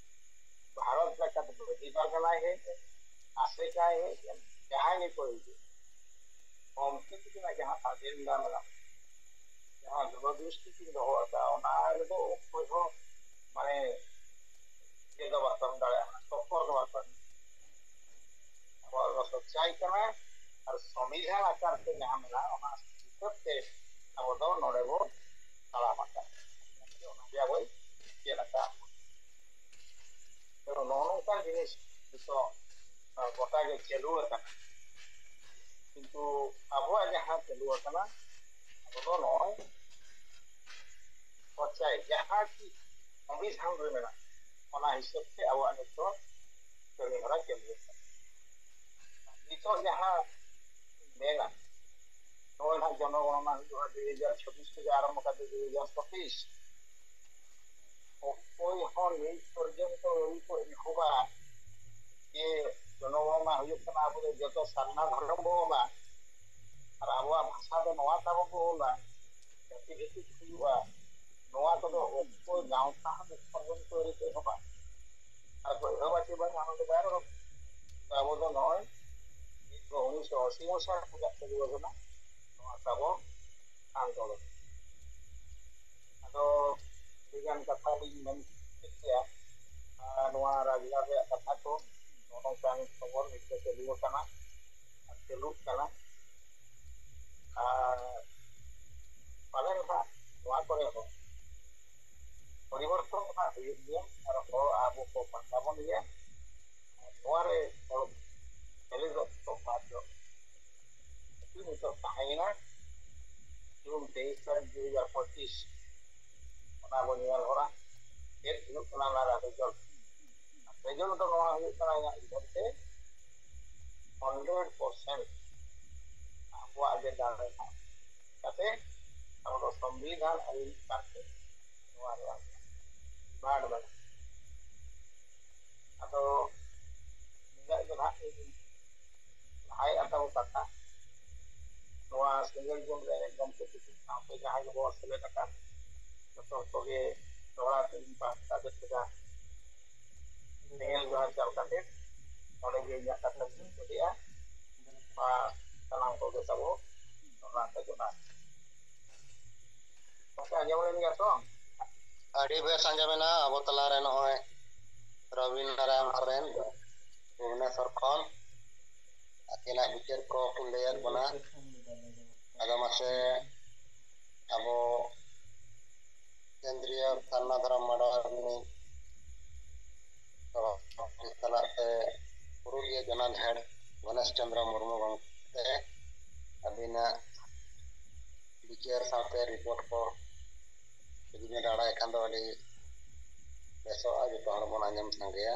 ᱵᱷᱟᱨᱚᱛ ᱞᱮᱠᱟᱛᱮ ᱵᱷᱟᱹᱜᱤ ᱯᱟᱨᱜᱟᱱᱟᱭ ᱦᱮᱡ ᱮᱱ ᱟᱥᱮᱠᱟᱭ ᱦᱮᱡ ᱮᱱ ᱡᱟᱦᱟᱸᱭ ᱜᱮᱠᱚ ᱦᱤᱡᱩᱜ ᱜᱚᱢᱠᱮ ᱛᱟᱹᱠᱤᱱᱟᱜ ᱡᱟᱦᱟᱸ ᱮᱡᱮᱱᱰᱟ ᱢᱮᱱᱟᱜᱼᱟ ᱡᱟᱦᱟᱸ ᱫᱩᱨᱚᱫᱨᱤᱥᱴᱤ ᱠᱤᱱ ᱫᱚᱦᱚ ᱟᱠᱟᱫᱼᱟ ᱚᱱᱟ ᱨᱮᱫᱚ ᱚᱠᱚᱭ ᱦᱚᱸ ᱢᱟᱱᱮ ᱪᱮᱫ ᱫᱚ ᱵᱟᱠᱚ ᱮᱢ ᱫᱟᱲᱮᱭᱟᱜᱼᱟ ᱴᱚᱠᱠᱚᱨ ᱫᱚ ᱵᱟᱠᱚ ᱟᱵᱚᱣᱟᱜ ᱫᱚ ᱥᱚᱪᱪᱟᱭ ᱠᱟᱱᱟ ᱟᱨ ᱥᱚᱝᱵᱤᱫᱷᱟᱱ ᱟᱠᱟᱨ ᱛᱮ ᱡᱟᱦᱟᱸ ᱢᱮᱱᱟᱜᱼᱟ ᱚᱱᱟ ᱦᱤᱥᱟᱹᱵ ᱛᱮ ᱟᱵᱚ ᱟᱵᱚ ᱫᱚ ᱱᱚᱰᱮ ᱵᱚ ᱛᱟᱲᱟᱢ ᱟᱠᱟᱫ ᱚᱱᱟᱜᱮ ᱟᱵᱚᱭ ᱪᱮᱫ ᱟᱠᱟᱫ ᱱᱚᱜᱼᱚ ᱱᱚᱝᱠᱟᱱ ᱡᱤᱱᱤᱥ ᱱᱤᱛᱚᱜ ᱜᱚᱴᱟ ᱜᱮ ᱪᱟᱹᱞᱩ ᱟᱠᱟᱱᱟ ᱠᱤᱱᱛᱩ ᱟᱵᱚᱣᱟᱜ ᱡᱟᱦᱟᱸ ᱪᱟᱹᱞᱩ ᱟᱠᱟᱱᱟ ᱟᱵᱚ ᱫᱚ ᱱᱚᱜᱼᱚᱭ ᱯᱚᱨᱪᱟᱭ ᱡᱟᱦᱟᱸ ᱠᱤ ᱥᱚᱝᱵᱤᱫᱷᱟᱱ ᱨᱮ ᱢᱮᱱᱟᱜ ᱚᱱᱟ ᱦᱤᱥᱟᱹᱵ ᱛᱮ ᱟᱵᱚᱣᱟᱜ ᱱᱤᱛᱚᱜ ᱠᱟᱹᱢᱤ ᱦᱚᱨᱟ ᱪᱟᱹᱞᱩ ᱟᱠᱟᱱᱟ ᱱᱤᱛᱚᱜ ᱡᱟᱦᱟᱸ ᱢᱮᱱᱟ ᱱᱚᱜᱼᱚᱭ ᱱᱟᱦᱟᱜ ᱡᱚᱱᱚᱜᱚণᱚᱱᱟ ᱦᱩᱭᱩᱜᱼᱟ 2026 থেকে আরম্ভ কাটে 2025 ᱚᱠᱚᱭ ᱦᱚᱸ ᱱᱤᱛ ᱯᱚᱨᱡᱚᱱᱛᱚ ᱟᱹᱣᱨᱤ ᱠᱚ ᱮᱦᱚᱵᱟ ᱡᱮ ᱡᱚᱱᱚᱜᱚণᱚᱱᱟ ᱦᱩᱭᱩᱜ ᱠᱟᱱᱟ ᱟᱵᱚ ᱫᱚ ᱡᱚᱛᱚ ᱥᱟᱨᱱᱟ ᱫᱷᱚᱨᱚᱢ ᱵᱚ ᱚᱞᱟ ᱟᱨ ᱟᱵᱚᱣᱟᱜ ᱵᱷᱟষᱟ ᱫᱚ ᱱᱚᱣᱟ ᱛᱟᱵᱚ ᱠᱚ ᱚᱞᱟ ᱡᱟᱹᱛᱤ ᱵᱷᱤত্তিক ᱦᱩᱭᱩᱜᱼᱟ ᱱᱚᱣᱟ ᱠᱚᱫᱚ ᱚᱠᱚᱭ ᱜᱟᱶᱛᱟ ᱦᱚᱸ ᱱᱤᱛ ᱯᱚᱨᱡᱚᱱᱛᱚ ᱟᱹᱣᱨᱤ ᱠᱚ ᱮᱦᱚᱵᱟ ᱟᱨ ᱠᱚ ᱮᱦᱚᱵᱟ ᱪᱮ ᱵᱟᱝ ᱚᱱᱟ ᱫᱚ ᱵᱟᱭ ᱨᱚᱲ ᱟᱵᱚ ᱫᱚ ᱱᱚᱜᱼᱚᱭ 1980 মସିহার ᱠᱷᱚᱱᱟᱜ ᱪᱟᱹᱞᱩ ᱟᱠᱟᱱᱟ ᱱᱚᱣᱟ ᱛᱟᱵᱚ আন্দোলন ᱟᱫᱚ ᱟᱹᱰᱤᱜᱟᱱ ᱠᱟᱛᱷᱟ ᱞᱤᱧ ᱢᱮᱱ ᱠᱮᱫ ᱜᱮᱭᱟ ᱱᱚᱣᱟ ᱨᱟᱡᱽᱜᱟᱲ ᱨᱮᱭᱟᱜ ᱠᱟᱛᱷᱟ ᱠᱚ ᱱᱚᱝᱠᱟᱱ ᱠᱷᱚᱵᱚᱨ ᱱᱤᱛ ᱫᱚ ᱪᱟᱹᱞᱩ ᱟᱠᱟᱱᱟ ᱟᱨ ᱪᱟᱹᱞᱩᱜ ᱠᱟᱱᱟ ᱟᱨ ᱯᱟᱞᱮᱱ ᱦᱟᱸᱜ ᱱᱚᱣᱟ ᱠᱚᱨᱮ ᱦᱚᱸ ᱯᱚᱨᱤᱵᱚᱨᱛᱚᱱ ᱦᱟᱸᱜ ᱦᱩᱭᱩᱜ ᱜᱮᱭᱟ ᱟᱨ ᱦᱚᱲ ᱟᱵᱚ ᱠᱚ ᱯᱟᱸᱡᱟ ᱵᱚᱱ ᱜᱮᱭᱟ ᱱᱚᱣᱟᱨᱮ ᱦᱚᱲ ᱥᱮᱞᱮᱫᱚᱜ ᱵᱟᱫᱽᱫᱷᱚ ᱱᱤᱛᱚᱜ ᱛᱟᱦᱮᱸᱭᱮᱱᱟ ᱡᱩᱱ 23 ᱛᱟᱹᱨᱤᱠᱷ 2025 ᱚᱱᱟ ᱵᱚᱱ ᱧᱮᱞ ᱦᱚᱨᱟ ᱪᱮᱫ ᱦᱩᱭᱩᱜ ᱠᱟᱱᱟ ᱚᱱᱟ ᱨᱮᱡᱟᱞᱴ ᱨᱮᱡᱟᱞᱴ ᱫᱚ ᱱᱚᱣᱟ ᱦᱩᱭᱩᱜ ᱠᱟᱱᱟ ᱤᱧᱟᱹᱜ ᱩᱭᱦᱟᱹᱨ ᱛᱮ 100% ᱟᱵᱚᱣᱟᱜ ᱜᱮ ᱫᱟᱲᱮ ᱠᱟᱛᱮ ᱟᱵᱚ ᱫᱚ ᱥᱚᱝᱵᱤᱫᱷᱟᱱ ᱟᱹᱨᱤ ᱠᱟᱛᱮ ᱱᱚᱣᱟ ᱨᱮᱭᱟᱜ ᱵᱟᱰ ᱢᱮᱱᱟᱜᱼᱟ ᱟᱫᱚ ᱱᱤᱱᱟᱹᱜ ᱜᱮ ᱱᱟᱦᱟᱜ ᱤᱧ ᱞᱟᱦᱟᱭᱮᱫᱼᱟ ᱛᱟᱵᱚ ᱠᱟᱛᱷᱟ ᱱᱚᱣᱟ ᱥᱮᱸᱜᱮᱞ ᱡᱩᱱ ᱨᱮ ᱜᱚᱢᱠᱮ ᱛᱤᱠᱤᱱ ᱥᱟᱶᱛᱮ ᱡᱟᱦᱟᱸᱭ ᱜᱮᱵᱚ ᱥᱮᱞᱮᱫ ᱟᱠᱟᱱ ᱡᱚᱛᱚ ᱠᱚᱜᱮ ᱫᱚᱦᱲᱟ ᱛᱮ ᱤᱧ ᱯᱟᱦᱴᱟ ᱥᱮᱫ ᱠᱷᱚᱱᱟᱜ ᱥᱮᱸᱜᱮᱞ ᱡᱚᱦᱟᱨ ᱪᱟᱞ ᱠᱟᱛᱮ ᱚᱸᱰᱮ ᱜᱮ ᱤᱧᱟᱹᱜ ᱠᱟᱛᱷᱟ ᱫᱚᱧ ᱢᱩᱪᱟᱹᱫᱮᱜᱼᱟ ᱟᱨ ᱥᱟᱱᱟᱢ ᱠᱚᱜᱮ ᱛᱟᱵᱚ ᱫᱚᱦᱲᱟ ᱛᱮ ᱡᱚᱦᱟᱨ ᱜᱚᱢᱠᱮ ᱟᱸᱡᱚᱢ ᱞᱮᱱ ᱜᱮᱭᱟ ᱛᱚ ᱟᱹᱰᱤ ᱵᱮᱥ ᱟᱸᱡᱚᱢᱮᱱᱟ ᱟᱵᱚ ᱛᱟᱞᱟᱨᱮ ᱱᱚᱜᱼᱚᱭ ᱨᱚᱵᱤᱱ ᱱᱟᱨᱟᱭᱚᱱ ᱥᱚᱨᱮᱱ ᱵᱷᱩᱵᱚᱱᱮᱥᱥᱚᱨ ᱠᱷᱚᱱ ᱟᱹᱠᱤᱱᱟᱜ ᱵᱤᱪᱟᱹᱨ ᱠᱚ ᱠᱤᱱ ᱞᱟᱹᱭᱟᱫ ᱵᱚᱱᱟ ᱟᱫᱚ ᱢᱟᱥᱮ ᱟᱵᱚ ᱠᱮᱱᱫᱨᱤᱭᱚ ᱥᱟᱨᱱᱟ ᱫᱷᱚᱨᱚᱢ ᱢᱟᱰᱣᱟ ᱨᱤᱱᱤᱡ ᱛᱟᱞᱟᱛᱮ ᱯᱩᱨᱩᱞᱤᱭᱟᱹ ᱡᱚᱱᱟᱞᱦᱮᱲ ᱜᱚᱱᱮᱥ ᱪᱚᱱᱫᱨᱚ ᱢᱩᱨᱢᱩ ᱜᱚᱢᱠᱮ ᱟᱹᱵᱤᱱᱟᱜ ᱵᱤᱪᱟᱹᱨ ᱥᱟᱶᱛᱮ ᱨᱤᱯᱳর্ট ᱠᱚ ᱡᱩᱫᱤ ᱵᱤᱱ ᱨᱟᱲᱟᱭ ᱠᱷᱟᱱ ᱫᱚ ᱟᱹᱰᱤ ᱵᱮᱥᱚᱜᱼᱟ ᱡᱚᱛᱚ ᱦᱚᱲ ᱵᱚᱱ ᱟᱸᱡᱚᱢ ᱥᱟᱸᱜᱮᱭᱟ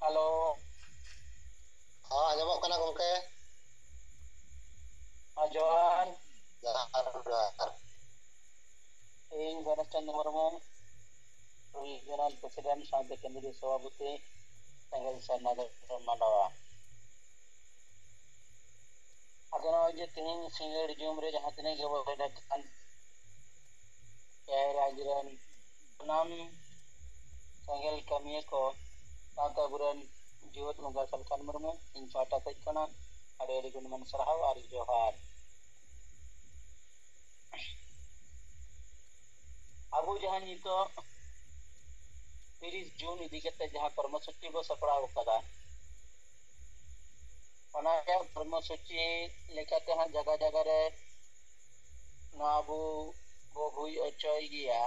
ᱦᱮᱞᱳ ᱦᱚᱸ ᱟᱸᱡᱚᱢᱚᱜ ᱠᱟᱱᱟ ᱜᱚᱢᱠᱮ ᱡᱚᱦᱟᱨ ᱡᱚᱦᱟᱨ ᱤᱧ ᱜᱚᱱᱮᱥ ᱪᱚᱱᱫᱨᱚ ᱢᱩᱨᱢᱩ রিজিওনাল প্রেসিডেন্ট সাথে কেন্দ্রীয় সভাপতি সেঙ্গেল সারনা ধর্ম মান্ডাওয়া আদᱚ ᱱᱚᱜᱼᱚᱭ ᱡᱮ ᱛᱮᱦᱮᱧ ᱥᱤᱸᱜᱟᱹᱲ ᱡᱩᱢ ᱨᱮ ᱡᱟᱦᱟᱸ ᱛᱤᱱᱟᱹᱜ ᱜᱮ ᱵᱚ ᱦᱩᱭ ᱞᱮᱱᱠᱷᱟᱱ ᱨᱟᱡᱽ ᱨᱮᱱ ᱥᱟᱱᱟᱢ ᱥᱮᱸᱜᱮᱞ ᱠᱟᱹᱢᱤᱭᱟᱹ ᱠᱚ ᱥᱟᱶᱛᱮ ᱟᱵᱚᱨᱮᱱ ᱡᱤᱣᱮᱫ ᱵᱚᱸᱜᱟ ᱥᱟᱞᱠᱷᱟᱱ ᱢᱩᱨᱢᱩ ᱤᱧ ᱯᱟᱦᱴᱟ ᱥᱮᱫ ᱠᱷᱚᱱᱟᱜ ᱟᱹᱰᱤ ᱟᱹᱰᱤ ᱜᱩᱱᱢᱟᱱ ᱥᱟᱨᱦᱟᱣ ᱟᱨ ᱡᱚᱦᱟᱨ ᱟᱵᱚ ᱡᱟᱦᱟᱸ ᱱᱤᱛᱚᱜ 30 ᱡᱩᱱ ᱤᱫᱤ ᱠᱟᱛᱮ ᱡᱟᱦᱟᱸ ᱠᱚᱨᱢᱚᱥূᱪᱤ ᱵᱚ ᱥᱟᱯᱲᱟᱣ ᱟᱠᱟᱫᱟ ᱚᱱᱟ ᱨᱮᱭᱟᱜ ᱠᱚᱨᱢᱚᱥূᱪᱤ ᱞᱮᱠᱟᱛᱮ ᱦᱟᱸᱜ ᱡᱟᱭᱜᱟ ᱡᱟᱭᱜᱟ ᱨᱮ ᱱᱚᱣᱟ ᱟᱵᱚ ᱵᱚ ᱦᱩᱭ ᱦᱚᱪᱚᱭ ᱜᱮᱭᱟ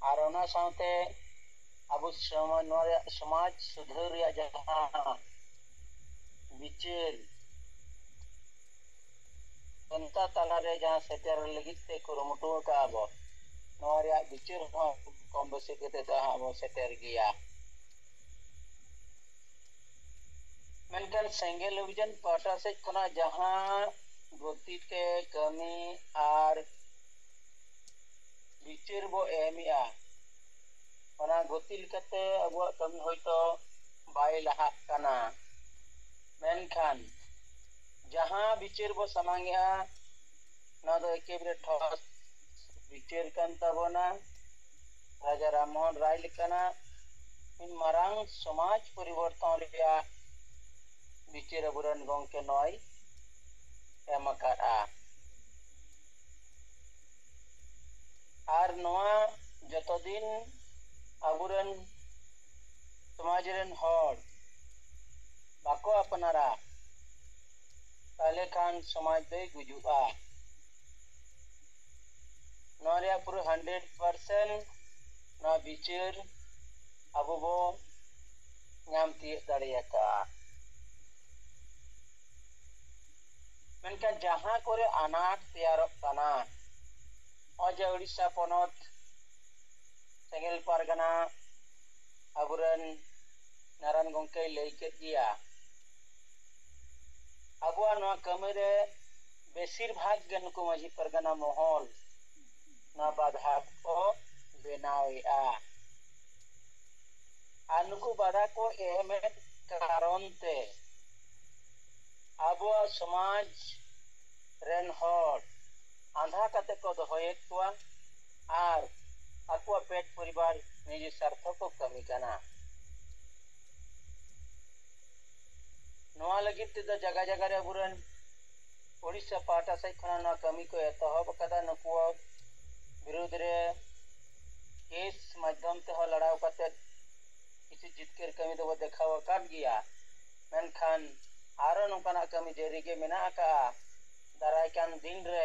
ᱟᱨ ᱚᱱᱟ ᱥᱟᱶᱛᱮ ᱟᱵᱚ ᱱᱚᱣᱟ ᱨᱮᱭᱟᱜ ᱥᱚᱢᱟᱡᱽ ᱥᱩᱫᱷᱟᱹᱨ ᱨᱮᱭᱟᱜ ᱡᱟᱦᱟᱸ ᱵᱤᱪᱟᱹᱨ ᱡᱚᱱᱚᱛᱟ ᱛᱟᱞᱟᱨᱮ ᱡᱟᱦᱟᱸ ᱥᱮᱴᱮᱨ ᱞᱟᱹᱜᱤᱫ ᱛᱮ ᱠᱩᱨᱩᱢᱩᱴᱩ ᱟᱠᱟᱜᱼᱟ ᱵᱚ ᱱᱚᱣᱟ ᱨᱮᱭᱟᱜ ᱵᱤᱪᱟᱹᱨ ᱦᱚᱸ ᱠᱚᱢ ᱵᱮᱥᱤ ᱠᱟᱛᱮ ᱫᱚ ᱦᱟᱸᱜ ᱵᱚ ᱥᱮᱴᱮᱨ ᱜᱮᱭᱟ ᱢᱮᱱᱠᱷᱟᱱ ᱥᱮᱸᱜᱮᱞ ᱚᱵᱷᱤᱡᱟᱱ ᱯᱟᱦᱴᱟ ᱥᱮᱫ ᱠᱷᱚᱱᱟᱜ ᱡᱟᱦᱟᱸ ᱜᱚᱛᱤᱛᱮ ᱠᱟᱹᱢᱤ ᱟᱨ ᱵᱤᱪᱟᱹᱨ ᱵᱚ ᱮᱢᱮᱜᱼᱟ ᱚᱱᱟ ᱜᱚᱛᱤ ᱞᱮᱠᱟᱛᱮ ᱟᱵᱚᱣᱟᱜ ᱠᱟᱹᱢᱤ ᱦᱚᱭᱛᱚ ᱵᱟᱭ ᱞᱟᱦᱟᱜ ᱠᱟᱱᱟ ᱢᱮᱱᱠᱷᱟन ᱡᱟᱦᱟᱸ ᱵᱤᱪᱟᱹᱨ ᱵᱚ ᱥᱟᱢᱟᱝᱮᱜᱼᱟ ᱱᱚᱣᱟ ᱫᱚ ᱮᱠᱮᱵᱟᱨᱮ ᱴᱷᱚᱥ ᱵᱤᱪᱟᱹᱨ ᱠᱟᱱ ᱛᱟᱵᱚᱱᱟ राजा राममोहन राय लेकाना इन मारांग समाज परिवर्तन रहा बिचार अबुरन गंके नय एमकारा आर नोआ जतो दिन अबुरन समाज रेन हर बाको अपनारा ताले खान समाज दे गुजुआ नोरिया पूरा 100% ना बिचार अब वो नाम तीर दाड़ियाका मेनका जहां कोरे अनाट तैयारक काना अजे उड़ीसा पनत सेंगेल पारगना अबुरन नारायण गंके लैके दिया अबुआ नोआ कमेरे बेसिर भाग गे नुकु माझी पारगना महल ना बाधा को बेनावेआ आर नुकु बाधा को एमे कारण ते अबुआ समाज रेन हर आंधा कते को दोहयेत कुआ आर अकुआ पेट परिवार निजे स्वार्थ को कमी काना नोआ लगित ते जगह जगह रे अबुरन ओडिशा पाटा से खना कमी को एतहब कदा नुकु विरोध रे केस माध्यम ते हो लड़ाव कते किसी जितकेर कमी दो देखाव काट गया मेनखान आरो नोकाना कमी जरी गे मेना का दाराय कान दिन रे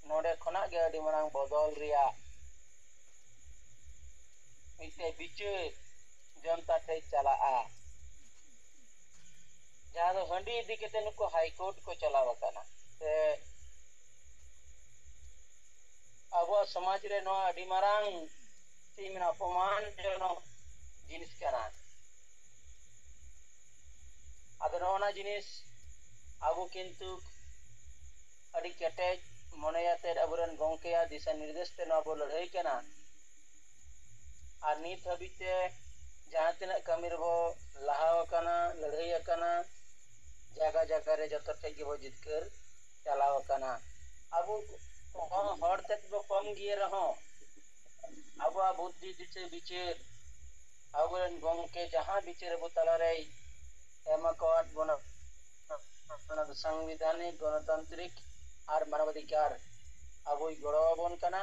नोडे खना गे अडी मांग बदल रिया मिते बिचार जनता ते चलाआ जहां दो हंडी इदी केते नुको हाई कोर्ट को चलाव काना ते अब समाज रे नो अडी मांग तीन अपमान जनो जिनिस काना आदो नोना जिनिस आबो किंतु अडी केटेज मनेयाते अबुरन गंकेया दिशा निर्देश ते नो लड़ाई काना आर नित हबीते जहां तिना कमी रबो लहाव काना लड़ाई काना जगह जगह रे जतो ठेगे बो जितकर चलाव काना अब कम हर तक बो कम गिए रहो अब बुद्धि दिसे बिचार अबुरन गंके जहां बिचार बो तला रे एमकाट बना संवैधानिक गणतांत्रिक और मानवाधिकार अब गड़बन काना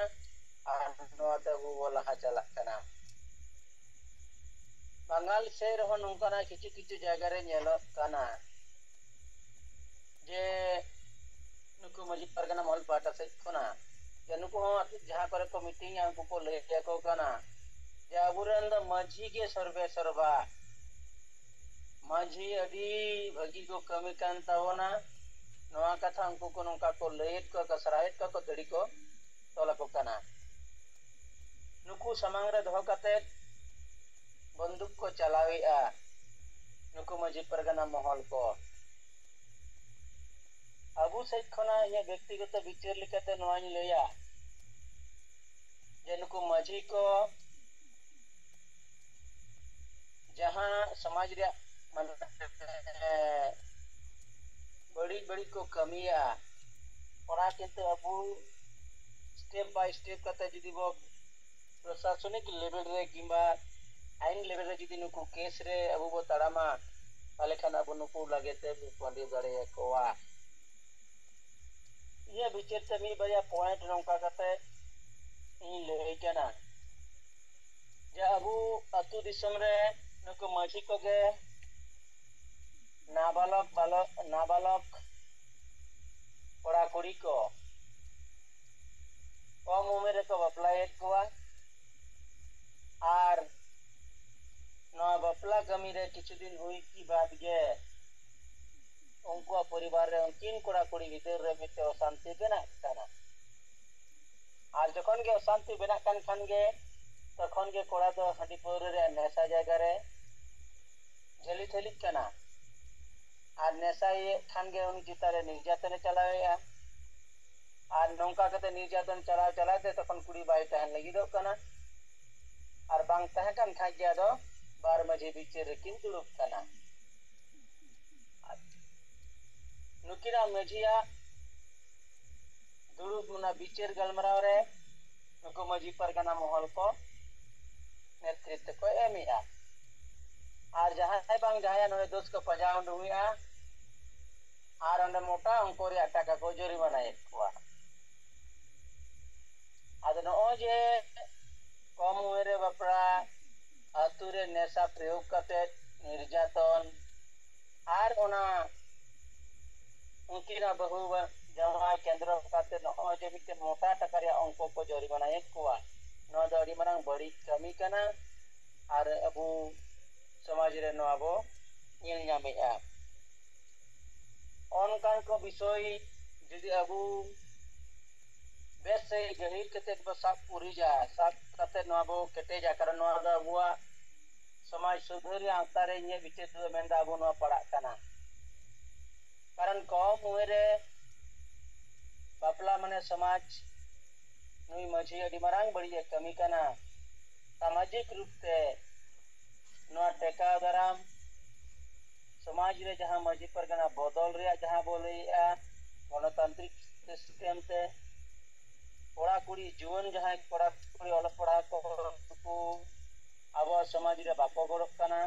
और नोते अब लहा चला काना बंगाल से रहो नोंकाना किछु किछु जगह रे नेलो काना जे नुकु मजी परगना महल पाटा से खना जे नुकु हो जहां करे को मीटिंग अंकु को ले को काना जे अबुरन द मजी के सर्वे सर्वा माझी अडी भगी को कमी कान तावना नोआ कथा अंकु को नोंका को लेट को कसरायत को दड़ी को तोला को काना नुकु समांग रे दहो कते बंदूक को चलावेआ नुकु माझी परगना महल को अबु सेट खना ये व्यक्तिगत विचार लिखते नोआनी लेया जे नुकु माझी को जहां समाज रे बड़ी बड़ी को कमिया ओना किंतु अबु स्टेप बाय स्टेप कते जदी बो प्रशासनिक लेवल रे किंबा आईन लेवल रे जदी नुकु केस रे अबु बो तड़ामा ताले खान अबु नुकु लगेते पंडी गड़े कोआ ये विचार ते मी बया पॉइंट नोंका कते इन ले केना जे अबु अतु दिसम रे नुकु माझी को गे नाबालक कोड़ा कुड़ी को कम उम्र को बपलायत कोआ आर नवा बपला कमी रे किछु दिन हुई की बात गे उनको परिवार रे उनकिन कोड़ा कुड़ी भीतर रे मिते अशांति बेना काना आर जखन गे अशांति बेना कान खान गे तखन गे कोड़ा दो हडी पौर रे नेसा जायगा रे झेली थेली काना आर नेसा ये खान गे उन जितारे निर्यातन चलावेया आर नौका कते निर्यातन चलाते तखन कुड़ी बाई तहन लगी दो काना और बांग तहकन खाज्या दो बार मजे बिचेर रेकिन दुड़ुब कना नुकिना मजिया दुड़ुब मुना बिचेर गलमराव रे नुको मजी परगना महल को नेतृत्व को एमिया और जहां बांग जहां नोए दोस्त को पजाव डुमिया और अंडे मोटा उनको रे टाका को जरिमाना एकवा आदो नोजे कम उमेरे बापड़ा आतुरे नेशा प्रयोग करते निर्यातन और ओना उनकीना बहु जमाय केंद्र करते नोजे मिटे मोटा टाका रे अंको को जरिमाना एकवा नो दो अडी मारांग बड़ी कमी कना और अबू समाज रे नो अबो ñel ñame'a onkan ko bisoy judi abu bese gahir kete basap purija sap kate no abo keteja karon no ada bua समाज सुधरी antare nye biche tu menda abu no padak kana karon kom uere bapla mane समाज nui maji adi marang badi kami kana सामाजिक रूप से no टेका dram समाज रे जहां मजी परगना बदल रे जहां बोले गणतांत्रिक सिस्टम ते कोड़ा कुड़ी जीवन जहां कोड़ा कुड़ी अलग पढ़ा को अब समाज रे बापो गड़क कना